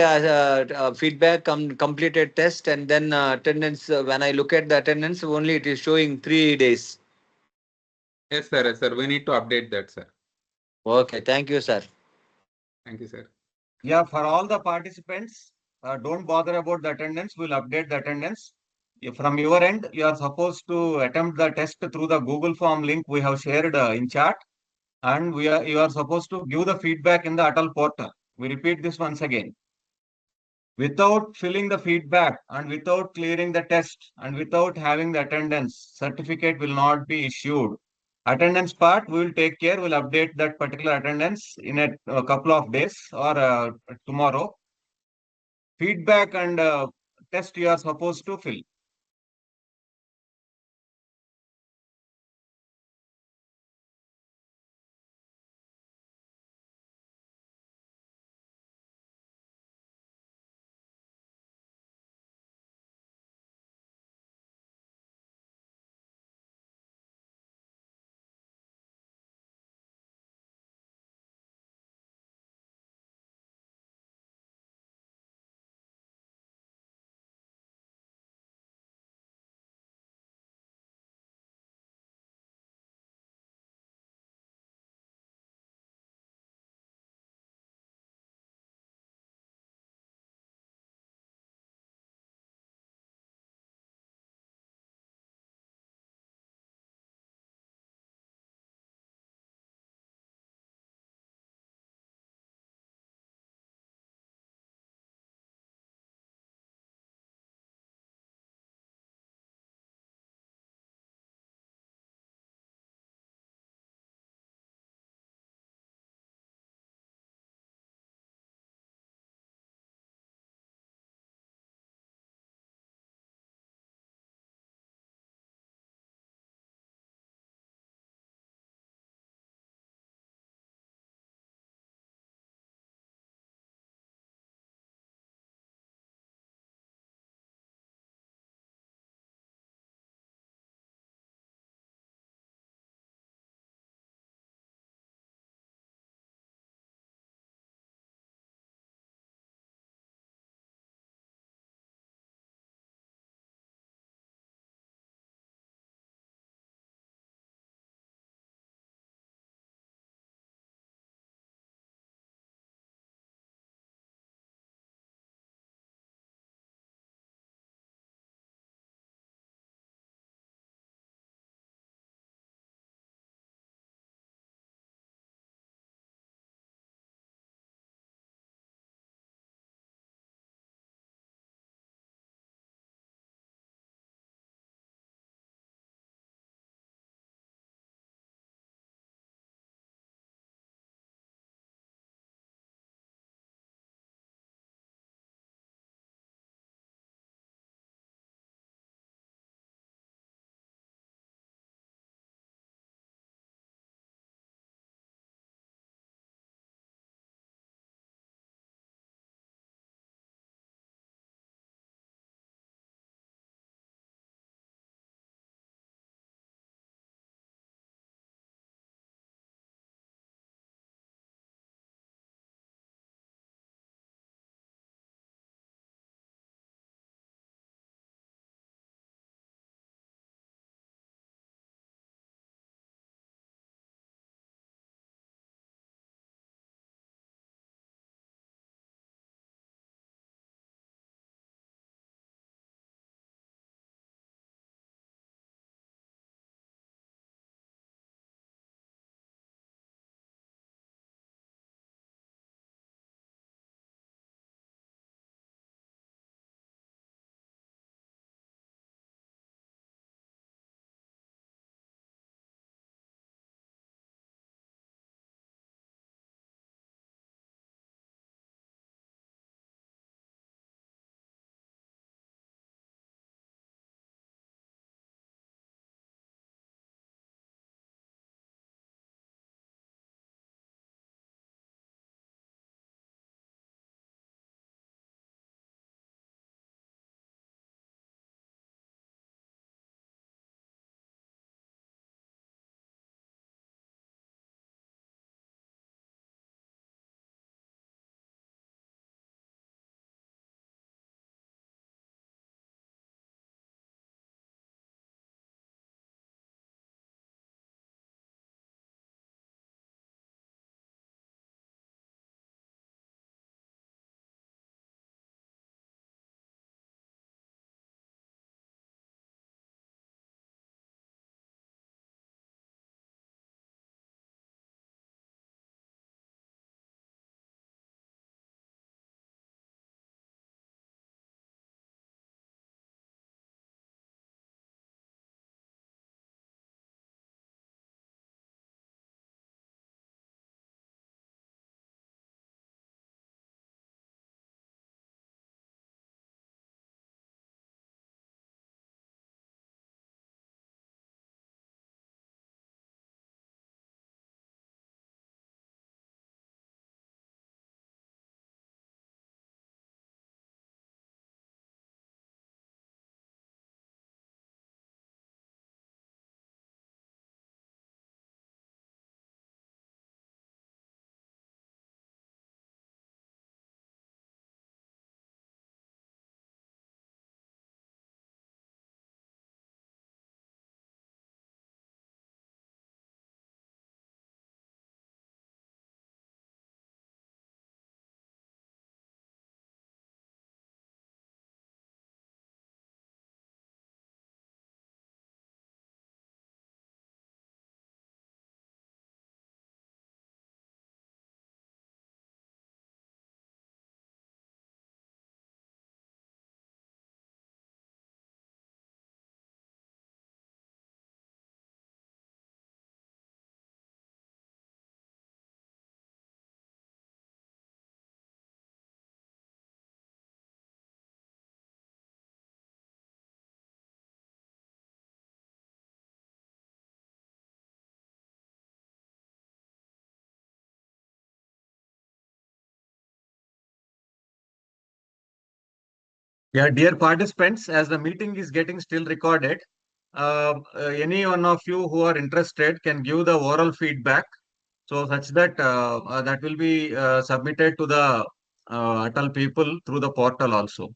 Speaker 6: feedback, completed test, and then attendance. When I look at the attendance, only it is showing 3 days.
Speaker 4: Yes, sir. Yes, sir. We need to update that, sir.
Speaker 6: Okay, thank you, sir.
Speaker 4: Thank you, sir.
Speaker 1: Yeah, for all the participants, don't bother about the attendance. We'll update the attendance. From your end, you are supposed to attempt the test through the Google Form link we have shared in chat, and you are supposed to give the feedback in the Atal portal. We repeat this once again. Without filling the feedback and without clearing the test and without having the attendance, certificate will not be issued. Attendance part, we will take care. We'll update that particular attendance in a couple of days or tomorrow. Feedback and test you are supposed to fill. Yeah, dear participants, as the meeting is getting still recorded, any one of you who are interested can give the oral feedback. So such that that will be submitted to the Atal people through the portal also.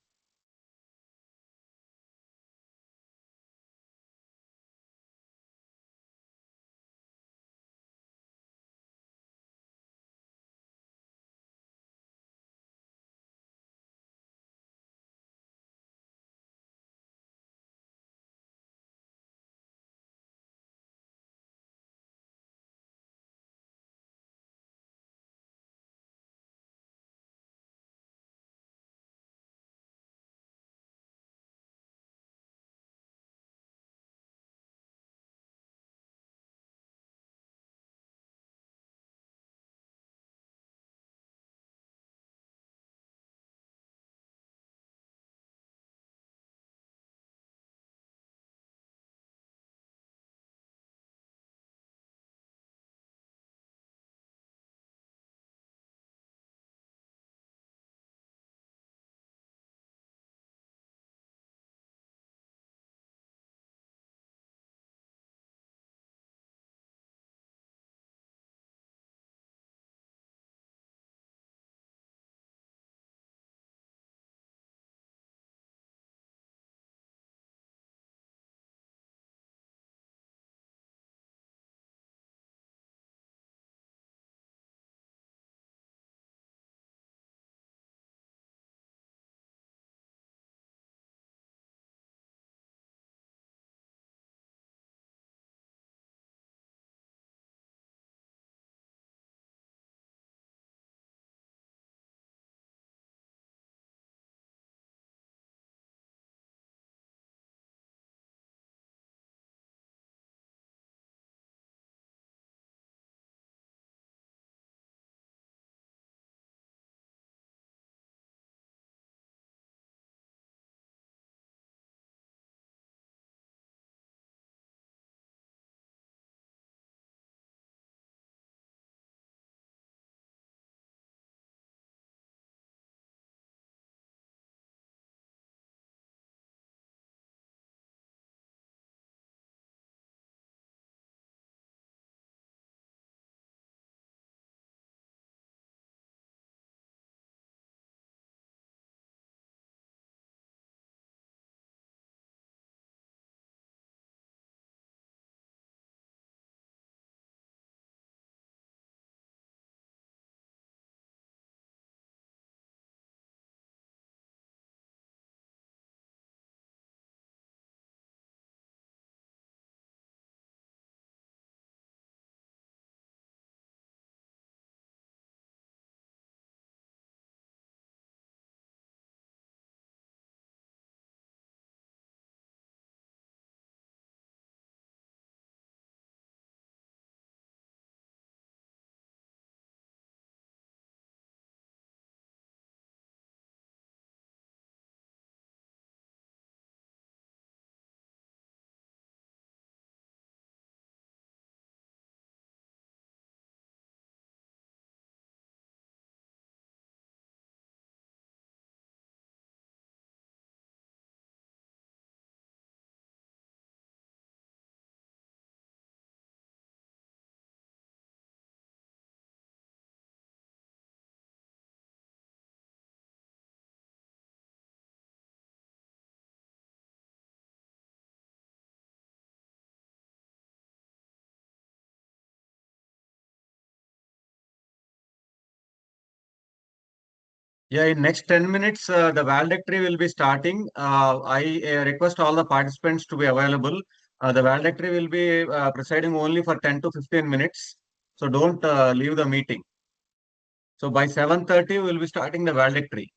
Speaker 1: Yeah, in next 10 minutes, the valedictory will be starting. I request all the participants to be available. The valedictory will be presiding only for 10 to 15 minutes. So don't leave the meeting. So by 7:30, we will be starting the valedictory.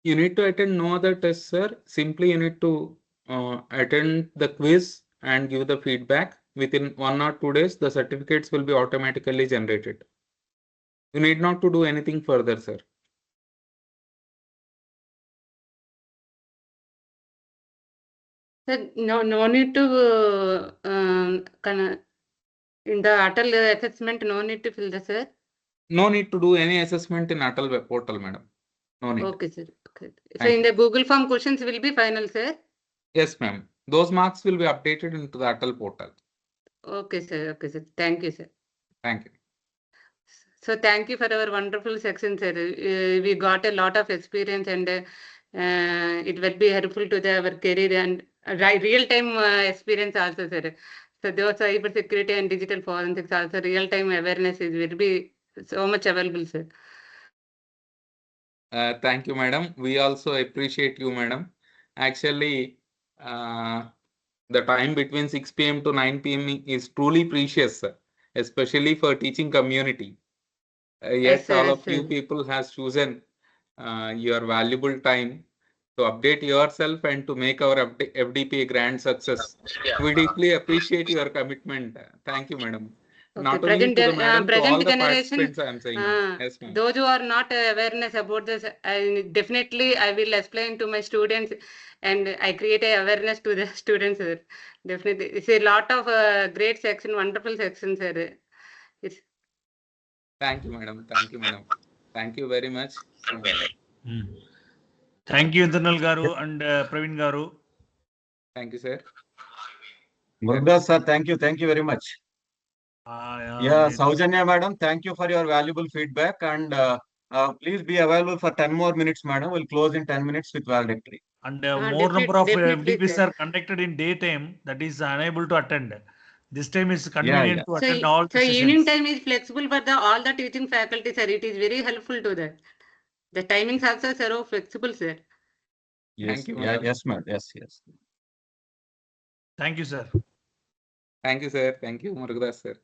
Speaker 4: You need to attend no other test, sir. Simply you need to attend the quiz and give the feedback. Within 1 or 2 days, the certificates will be automatically generated. You need not to do anything further, sir.
Speaker 7: Sir, no need to in the Atal assessment, no need to fill the, sir.
Speaker 4: No need to do any assessment in Atal web portal, madam. No need.
Speaker 7: Okay, sir. Okay. So
Speaker 4: Thank
Speaker 7: in
Speaker 4: you.
Speaker 7: the Google form questions will be final, sir.
Speaker 4: Yes, ma'am. Those marks will be updated into the Atal portal.
Speaker 7: Okay, sir. Okay, sir. Thank you, sir.
Speaker 4: Thank you.
Speaker 7: So thank you for our wonderful section, sir. We got a lot of experience and it will be helpful to our career and real-time experience also, sir. So those cyber security and digital forensics also real-time awareness will be so much available, sir.
Speaker 4: Thank you, madam. We also appreciate you, madam. Actually, the time between 6 p.m. to 9 p.m. is truly precious, sir, especially for teaching community. Yet
Speaker 7: Yes, sir,
Speaker 4: all
Speaker 7: yes,
Speaker 4: of you
Speaker 7: sir.
Speaker 4: people has chosen your valuable time to update yourself and to make our FDP a grand success. We deeply appreciate your commitment. Thank you, madam.
Speaker 7: Okay,
Speaker 4: Not only to the madam, to all
Speaker 7: present
Speaker 4: the
Speaker 7: generation,
Speaker 4: participants, I am saying. Yes, ma'am.
Speaker 7: those who are not awareness about this, definitely I will explain to my students and I create a awareness to the students, sir. Definitely. It's a lot of great section, wonderful section, sir. It's
Speaker 4: Thank you, madam. Thank you, madam. Thank you very much.
Speaker 8: Thank you, Internal Garu and Praveen Garu.
Speaker 4: Thank you, sir.
Speaker 1: Murugadas sir, thank you. Thank you very much. Yeah,
Speaker 8: Yes.
Speaker 1: Saujanya madam, thank you for your valuable feedback and please be available for 10 more minutes, madam. We'll close in 10 minutes with valedictory.
Speaker 8: And more number of
Speaker 7: definitely,
Speaker 8: FDPs
Speaker 7: sir.
Speaker 8: are conducted in daytime, that is unable to attend. This time is
Speaker 1: Yeah.
Speaker 8: convenient to attend all
Speaker 7: So
Speaker 8: the
Speaker 7: evening
Speaker 8: sessions.
Speaker 7: time is flexible for all the teaching faculty, sir. It is very helpful to that. The timings also, sir, are flexible, sir.
Speaker 1: Yes.
Speaker 4: Thank you,
Speaker 1: Yeah,
Speaker 4: madam.
Speaker 1: yes, ma'am. Yes, yes.
Speaker 8: Thank you, sir.
Speaker 4: Thank you, sir. Thank you, Murugadas, sir.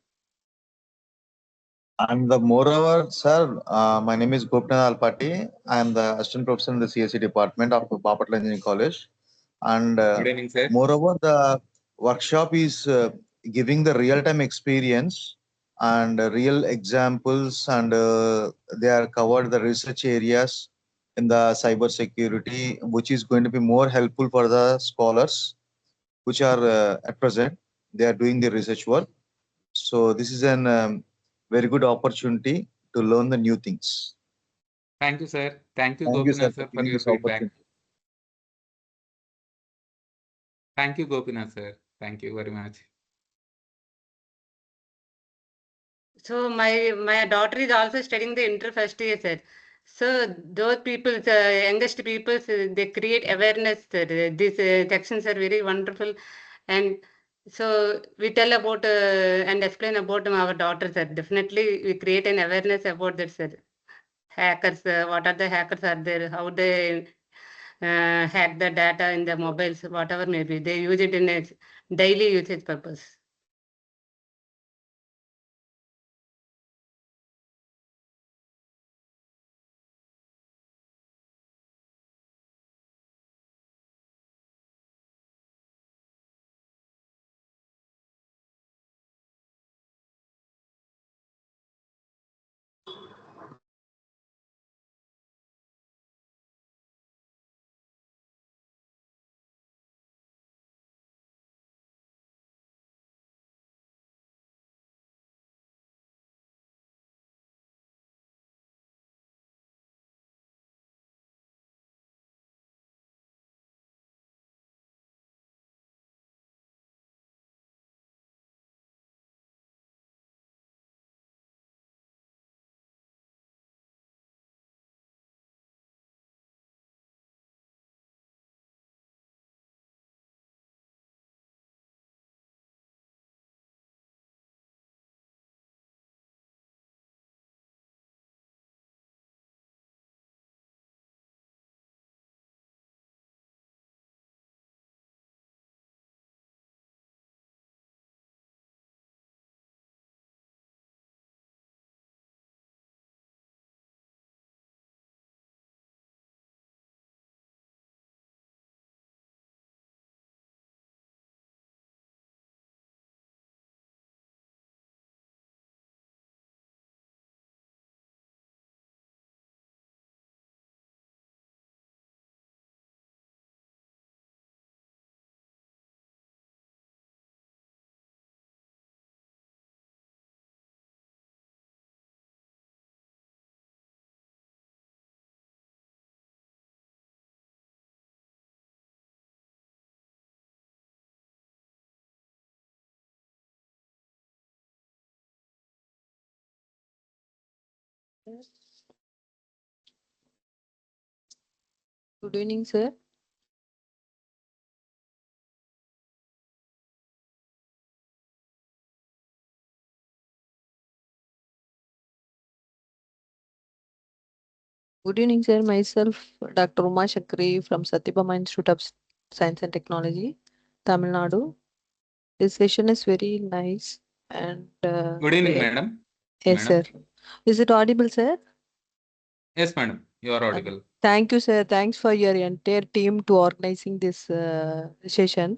Speaker 3: And the moreover, sir, my name is Gopinath Alpati. I am the assistant professor in the CSE department of Bapatla Engineering College. And
Speaker 4: Good evening, sir.
Speaker 3: moreover, the workshop is giving the real-time experience and real examples, and they are covered the research areas in the cyber security, which is going to be more helpful for the scholars, which are at present they are doing the research work. So this is an very good opportunity to learn the new things.
Speaker 4: Thank you, sir. Thank you,
Speaker 3: Thank you, sir,
Speaker 4: Gopinath,
Speaker 3: for
Speaker 4: sir, for
Speaker 3: giving
Speaker 4: your
Speaker 3: this
Speaker 4: feedback.
Speaker 3: opportunity.
Speaker 4: Thank you, Gopinath, sir. Thank you very much.
Speaker 7: So my daughter is also studying the inter first year, sir. So those people, youngest people, they create awareness, sir. These sections are very wonderful, and so we tell about and explain about our daughter, sir. Definitely, we create an awareness about that, sir. Hackers, what are the hackers are there? How they hack the data in the mobiles, whatever maybe. They use it in a daily usage purpose.
Speaker 9: Good evening, sir. Good evening, sir. Myself, Dr. Uma Shakri from Satyabama Institute of Science and Technology, Tamil Nadu. This session is very nice and
Speaker 4: Good evening, madam.
Speaker 9: yes, sir. Is it audible, sir?
Speaker 4: Yes, madam. You are audible.
Speaker 9: Thank you, sir. Thanks for your entire team to organizing this session.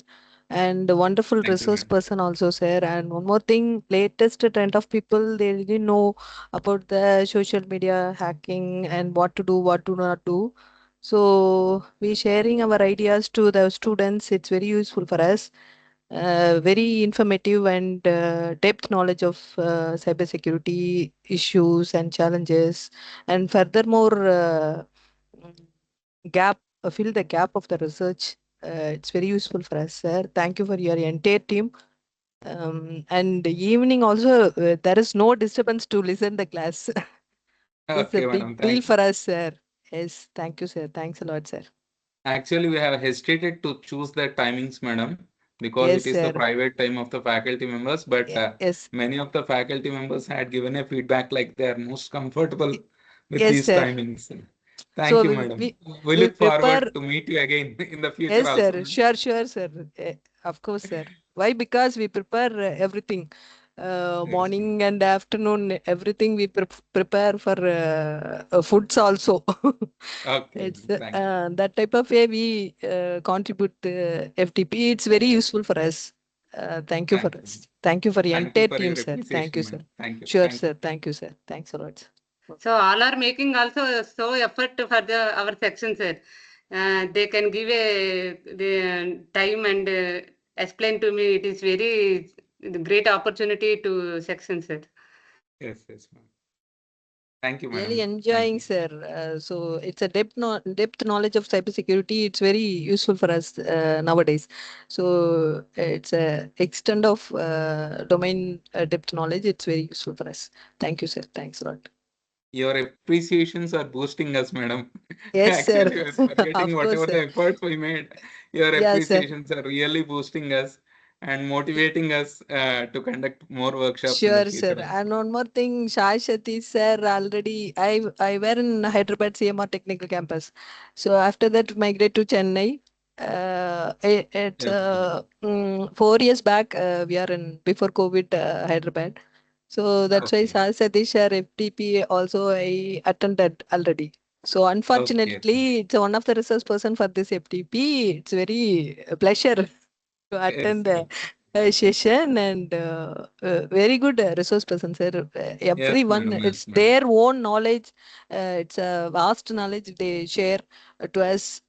Speaker 9: And a wonderful
Speaker 4: Thank you,
Speaker 9: resource
Speaker 4: madam.
Speaker 9: person also, sir. And one more thing, latest trend of people, they really know about the social media hacking and what to do, what to not do. So we sharing our ideas to the students. It's very useful for us. Very informative and depth knowledge of cybersecurity issues and challenges. And furthermore, mm, gap fill the gap of the research. It's very useful for us, sir. Thank you for your entire team. And evening also, there is no disturbance to listen the class. It's a
Speaker 4: Okay, madam.
Speaker 9: big deal
Speaker 4: Thank
Speaker 9: for us, sir. Yes, thank you, sir. Thanks a lot, sir.
Speaker 4: Actually, we have hesitated to choose the timings, madam, because
Speaker 9: Yes,
Speaker 4: it is the
Speaker 9: sir.
Speaker 4: private time of the faculty members. But
Speaker 9: Yes,
Speaker 4: many of the faculty members had given a feedback like they are most comfortable with
Speaker 9: yes,
Speaker 4: these
Speaker 9: sir.
Speaker 4: timings. Thank
Speaker 9: So
Speaker 4: you, madam. We
Speaker 9: we
Speaker 4: look
Speaker 9: prepare.
Speaker 4: forward to meet you again in the future
Speaker 9: Yes,
Speaker 4: also,
Speaker 9: sir.
Speaker 4: madam.
Speaker 9: Sure, sir. Of course, sir. Why? Because we prepare everything.
Speaker 4: Yes,
Speaker 9: Morning and afternoon, everything we prepare for foods also.
Speaker 4: okay,
Speaker 9: It's
Speaker 4: madam. Thank you.
Speaker 9: that type of way we contribute FTP. It's very useful for us. Thank you for
Speaker 4: Thank you.
Speaker 9: us. Thank you for the
Speaker 4: Thank you
Speaker 9: entire
Speaker 4: for
Speaker 9: team,
Speaker 4: your
Speaker 9: sir. Thank
Speaker 4: appreciation,
Speaker 9: you, sir.
Speaker 4: madam. Thank you.
Speaker 9: Sure,
Speaker 4: Thank
Speaker 9: sir.
Speaker 4: you.
Speaker 9: Thank you, sir. Thanks a lot, sir.
Speaker 7: So all are making also so effort for our section, sir. They can give the time and explain to me. It is very great opportunity to section, sir.
Speaker 4: Yes, ma'am. Thank you,
Speaker 9: Really
Speaker 4: madam. Thank
Speaker 9: enjoying,
Speaker 4: you.
Speaker 9: sir. So it's a depth knowledge of cybersecurity. It's very useful for us nowadays. So it's a extent of domain depth knowledge. It's very useful for us. Thank you, sir. Thanks a lot.
Speaker 4: Your appreciations are boosting us, madam.
Speaker 9: Yes, sir.
Speaker 4: Actually, I was forgetting
Speaker 9: Of course,
Speaker 4: whatever
Speaker 9: sir.
Speaker 4: the efforts we made. Your
Speaker 9: Yeah, sir.
Speaker 4: appreciations are really boosting us and motivating us to conduct more workshops in the
Speaker 9: Sure, sir.
Speaker 4: future
Speaker 9: And
Speaker 4: also.
Speaker 9: one more thing, Shashati sir, already I were in Hyderabad CMR Technical Campus. So after that, migrate to Chennai. It's
Speaker 4: Yes, ma'am.
Speaker 9: 4 years back. We are in before COVID Hyderabad. So that's why
Speaker 4: Okay.
Speaker 9: Satish sir FTP also I attended already. So
Speaker 4: Okay.
Speaker 9: unfortunately, it's one of the resource person for this FTP. It's very pleasure to
Speaker 4: Yes,
Speaker 9: attend the session and very good resource person, sir.
Speaker 4: yes,
Speaker 9: Everyone,
Speaker 4: madam. Yes,
Speaker 9: it's
Speaker 4: madam.
Speaker 9: their own knowledge. It's a vast knowledge they share to us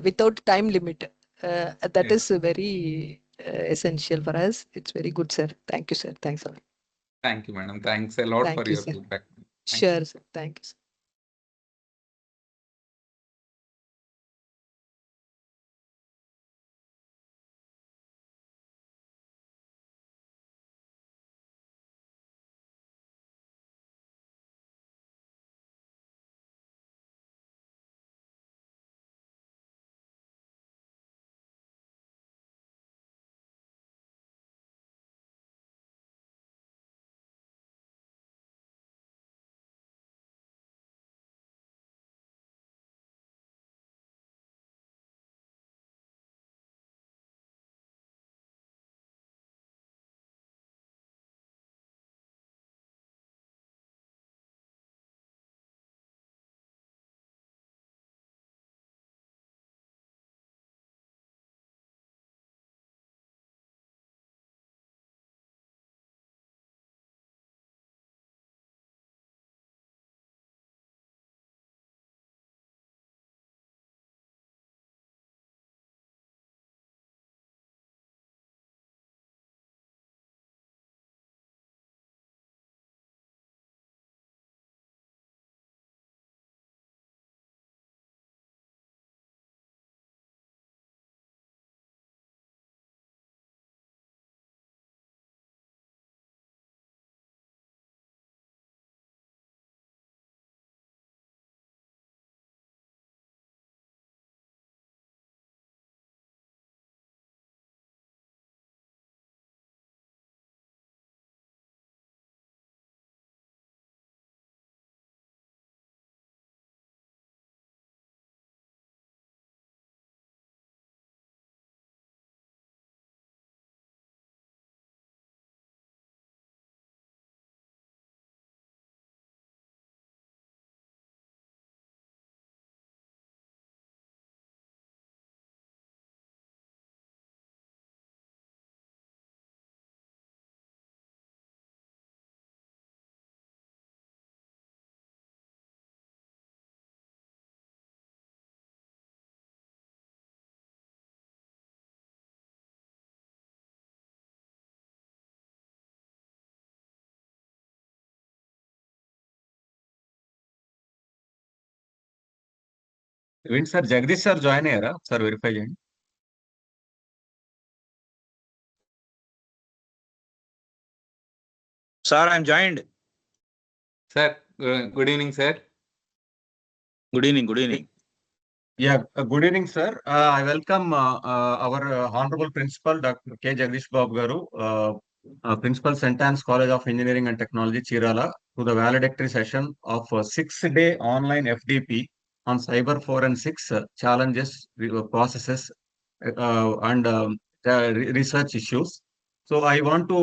Speaker 9: without time limit. That
Speaker 4: Yes.
Speaker 9: is very essential for us. It's very good, sir. Thank you, sir. Thanks a lot.
Speaker 4: Thank you, madam. Thanks a lot for
Speaker 9: Thank you,
Speaker 4: your
Speaker 9: sir.
Speaker 4: feedback. Thank you.
Speaker 9: Sure, sir. Thank you, sir.
Speaker 1: Event sir, Jagdish sir join ayyara sir, verify చేయండి.
Speaker 10: Sir, I'm joined.
Speaker 4: Sir, good evening, sir.
Speaker 10: Good evening. Good evening.
Speaker 1: Yeah, good evening, sir. I welcome our Honorable Principal, Dr. K. Jagdish Babu Garu, Principal, St. Anne's College of Engineering and Technology, Chirala, to the valedictory session of a 6-day online FDP on cyber forensics challenges, processes, and research issues. So I want to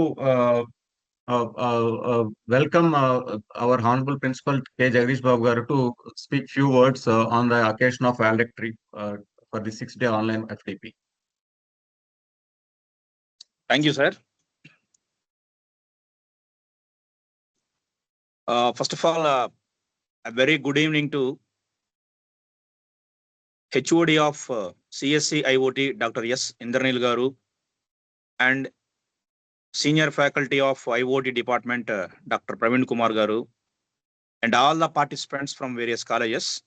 Speaker 1: welcome our Honorable Principal K. Jagdish Babu Garu to speak few words on the occasion of valedictory for the 6-day online FTP.
Speaker 10: Thank you, sir. First of all, a very good evening to HOD of CSC IoT, Dr. S. Indranil Garu, and Senior Faculty of IoT Department, Dr. Praveen Kumar Garu, and all the participants from various colleges.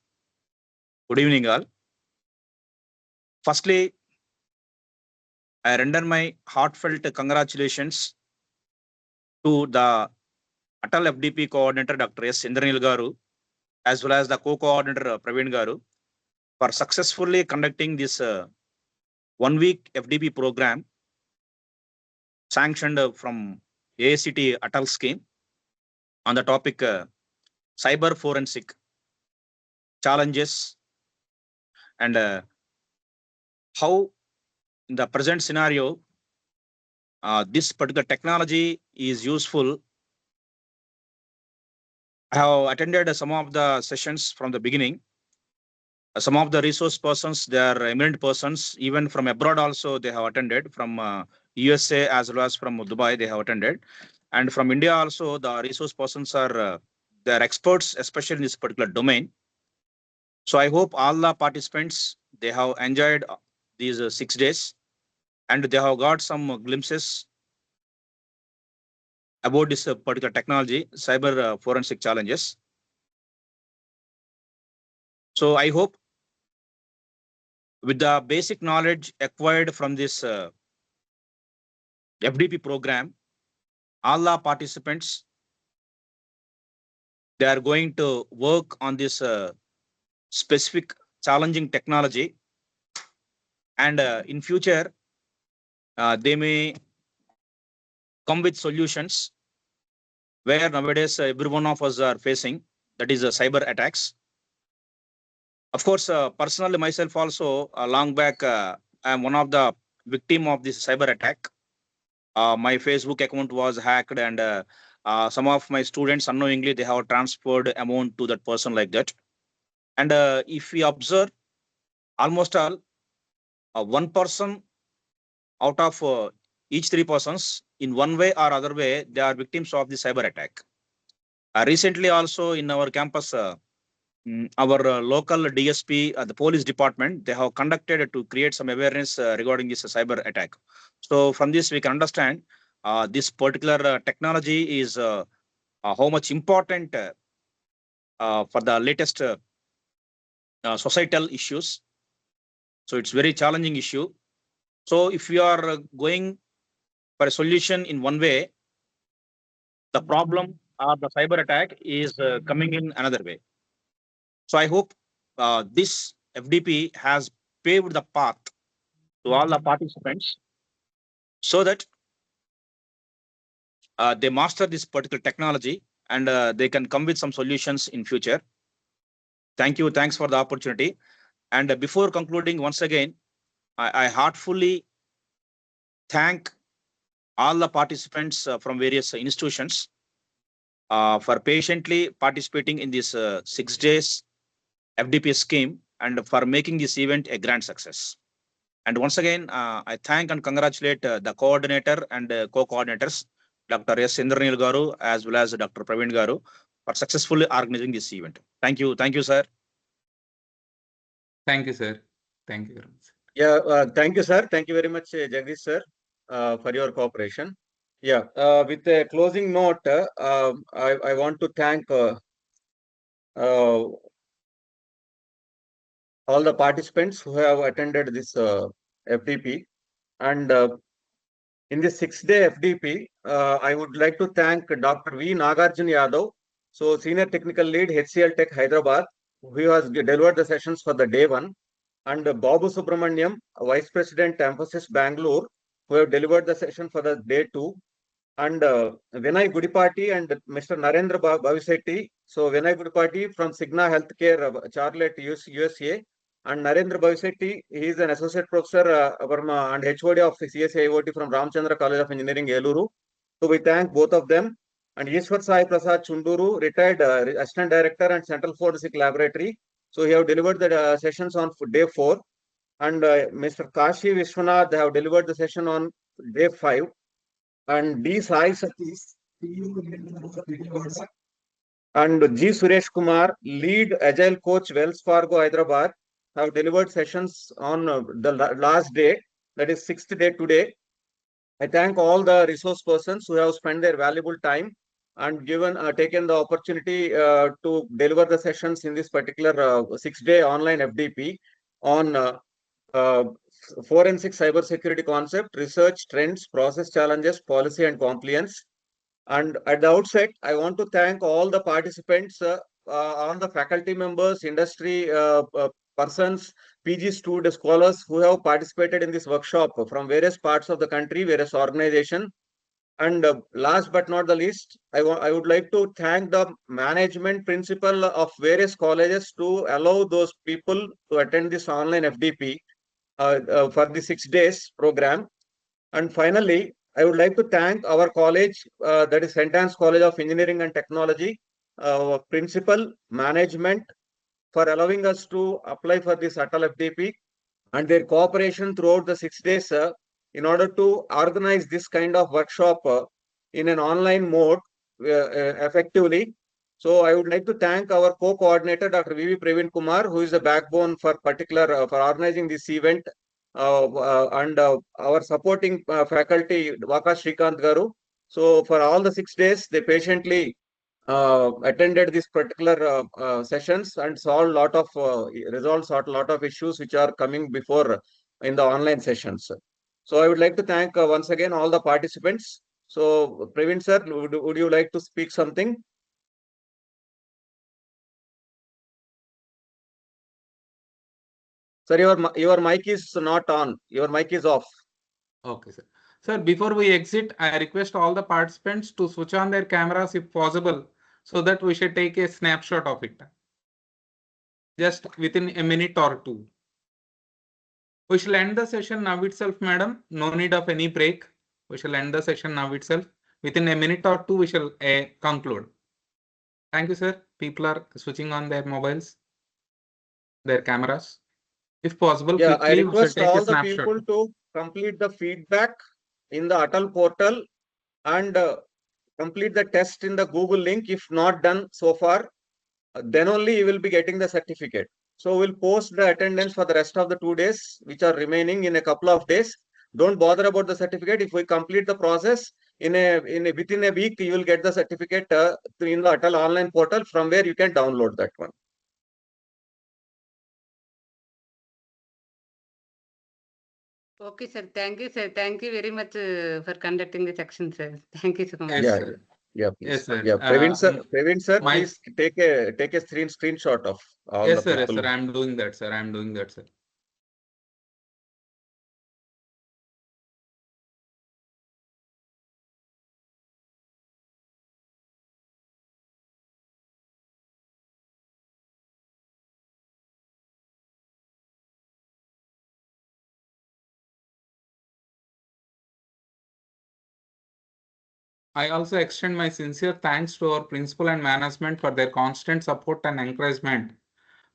Speaker 10: Good evening, all. Firstly, I render my heartfelt congratulations to the Atal FDP coordinator, Dr. S. Indranil Garu, as well as the co-coordinator, Praveen Garu, for successfully conducting this 1-week FDP program sanctioned from AICT Atal scheme on the topic cyber forensic challenges and how in the present scenario this particular technology is useful. I have attended some of the sessions from the beginning. Some of the resource persons, they are eminent persons, even from abroad also they have attended, from USA as well as from Dubai they have attended, and from India also the resource persons are they are experts, especially in this particular domain. So I hope all the participants, they have enjoyed these 6 days and they have got some glimpses about this particular technology, cyber forensic challenges. So I hope with the basic knowledge acquired from this FDP program, all the participants, they are going to work on this specific challenging technology, and in future they may come with solutions where nowadays every one of us are facing, that is cyber attacks. Of course, personally myself also, long back I am one of the victim of this cyber attack. My Facebook account was hacked, and some of my students unknowingly they have transferred amount to that person like that. And if we observe, almost all 1% out of each 3 persons, in one way or other way, they are victims of the cyber attack. Recently also in our campus, our local DSP, the police department, they have conducted to create some awareness regarding this cyber attack. So from this we can understand this particular technology is how much important for the latest societal issues. So it's very challenging issue. So if we are going for a solution in one way, the problem or the cyber attack is coming in another way. So I hope this FDP has paved the path to all the participants so that they master this particular technology and they can come with some solutions in future. Thank you. Thanks for the opportunity. And before concluding, once again, I heartfully thank all the participants from various institutions for patiently participating in this 6 days FDP scheme and for making this event a grand success. And once again, I thank and congratulate the coordinator and co-coordinators, Dr. S. Indranil Garu as well as Dr. Praveen Garu, for successfully organizing this event. Thank you. Thank you, sir.
Speaker 4: Thank you, sir. Thank you very much.
Speaker 1: Yeah, thank you, sir. Thank you very much, Jagdish sir, for your cooperation. Yeah, with a closing note, I want to thank uh, all the participants who have attended this FDP. And in this 6-day FDP, I would like to thank Dr. V. Nagarjun Yadav, so Senior Technical Lead, HCL Tech Hyderabad, who has delivered the sessions for the day 1, and Babu Subramaniam, Vice President, Emphasis Bangalore, who have delivered the session for the day 2, and Vinay Gudipati and Mr. Narendra Bhavisetti. So Vinay Gudipati from Cigna Healthcare, Charlotte, USA, and Narendra Bhavisetti, he is an associate professor and HOD of CSA IoT from Ramchandra College of Engineering, Eluru. So we thank both of them. And Ishwar Sai Prasad Chunduru, retired assistant director and Central Forensic Laboratory. So he have delivered the sessions on day 4. And Mr. Kashi Vishwanath, they have delivered the session on day 5. And D. Sai Satish, and G. Suresh Kumar, lead Agile coach, Wells Fargo, Hyderabad, have delivered sessions on the last day, that is 6th day today. I thank all the resource persons who have spent their valuable time and taken the opportunity to deliver the sessions in this particular 6-day online FDP on forensic cybersecurity concept, research, trends, process challenges, policy and compliance. And at the outset, I want to thank all the participants, all the faculty members, industry persons, PG student scholars who have participated in this workshop from various parts of the country, various organizations. And last but not the least, I would like to thank the management principal of various colleges to allow those people to attend this online FDP for the 6 days program. And finally, I would like to thank our college, that is St. Anne's College of Engineering and Technology, principal, management, for allowing us to apply for this Atal FDP and their cooperation throughout the 6 days in order to organize this kind of workshop in an online mode effectively. So I would like to thank our co-coordinator, Dr. V.V. Praveen Kumar, who is the backbone for for organizing this event, and our supporting faculty, Vaka Shrikant Garu. So for all the 6 days, they patiently attended this particular sessions and resolved a lot of issues which are coming before in the online sessions. So I would like to thank once again all the participants. So Praveen sir, would you like to speak something? Sir, your mic is not on. Your mic is off.
Speaker 4: Okay, sir. Sir, before we exit, I request all the participants to switch on their cameras if possible, so that we should take a snapshot of it. Just within a minute or 2. We shall end the session now itself, madam. No need of any break. We shall end the session now itself. Within a minute or 2, we shall conclude. Thank you, sir. People are switching on their mobiles, their cameras. If possible,
Speaker 1: Yeah, I
Speaker 4: quickly, we shall
Speaker 1: request
Speaker 4: take a
Speaker 1: all the
Speaker 4: snapshot.
Speaker 1: people to complete the feedback in the Atal portal and complete the test in the Google link. If not done so far, then only you will be getting the certificate. So we'll post the attendance for the rest of the 2 days, which are remaining in a couple of days. Don't bother about the certificate. If we complete the process within a week, you will get the certificate in the Atal online portal, from where you can download that one.
Speaker 7: Okay, sir. Thank you, sir. Thank you very much for conducting the section, sir. Thank you so much.
Speaker 4: Yes,
Speaker 1: Yeah,
Speaker 4: sir.
Speaker 1: yeah, please.
Speaker 4: Yes, sir.
Speaker 1: Yeah, Praveen sir,
Speaker 4: my-
Speaker 1: please take a screenshot of all
Speaker 4: Yes,
Speaker 1: the
Speaker 4: sir. Yes,
Speaker 1: people.
Speaker 4: sir. I'm doing that, sir. I'm doing that, sir. I also extend my sincere thanks to our principal and management for their constant support and encouragement,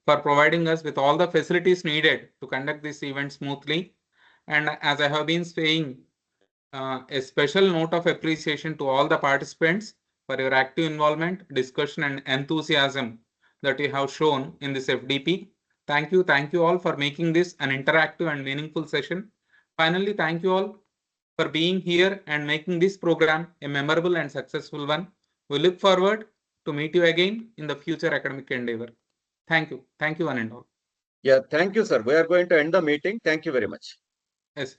Speaker 4: for providing us with all the facilities needed to conduct this event smoothly. And as I have been saying, a special note of appreciation to all the participants for your active involvement, discussion, and enthusiasm that you have shown in this FDP. Thank you all for making this an interactive and meaningful session. Finally, thank you all for being here and making this program a memorable and successful one. We look forward to meet you again in the future academic endeavor. Thank you one and all.
Speaker 1: Yeah, thank you, sir. We are going to end the meeting. Thank you very much.
Speaker 4: Yes.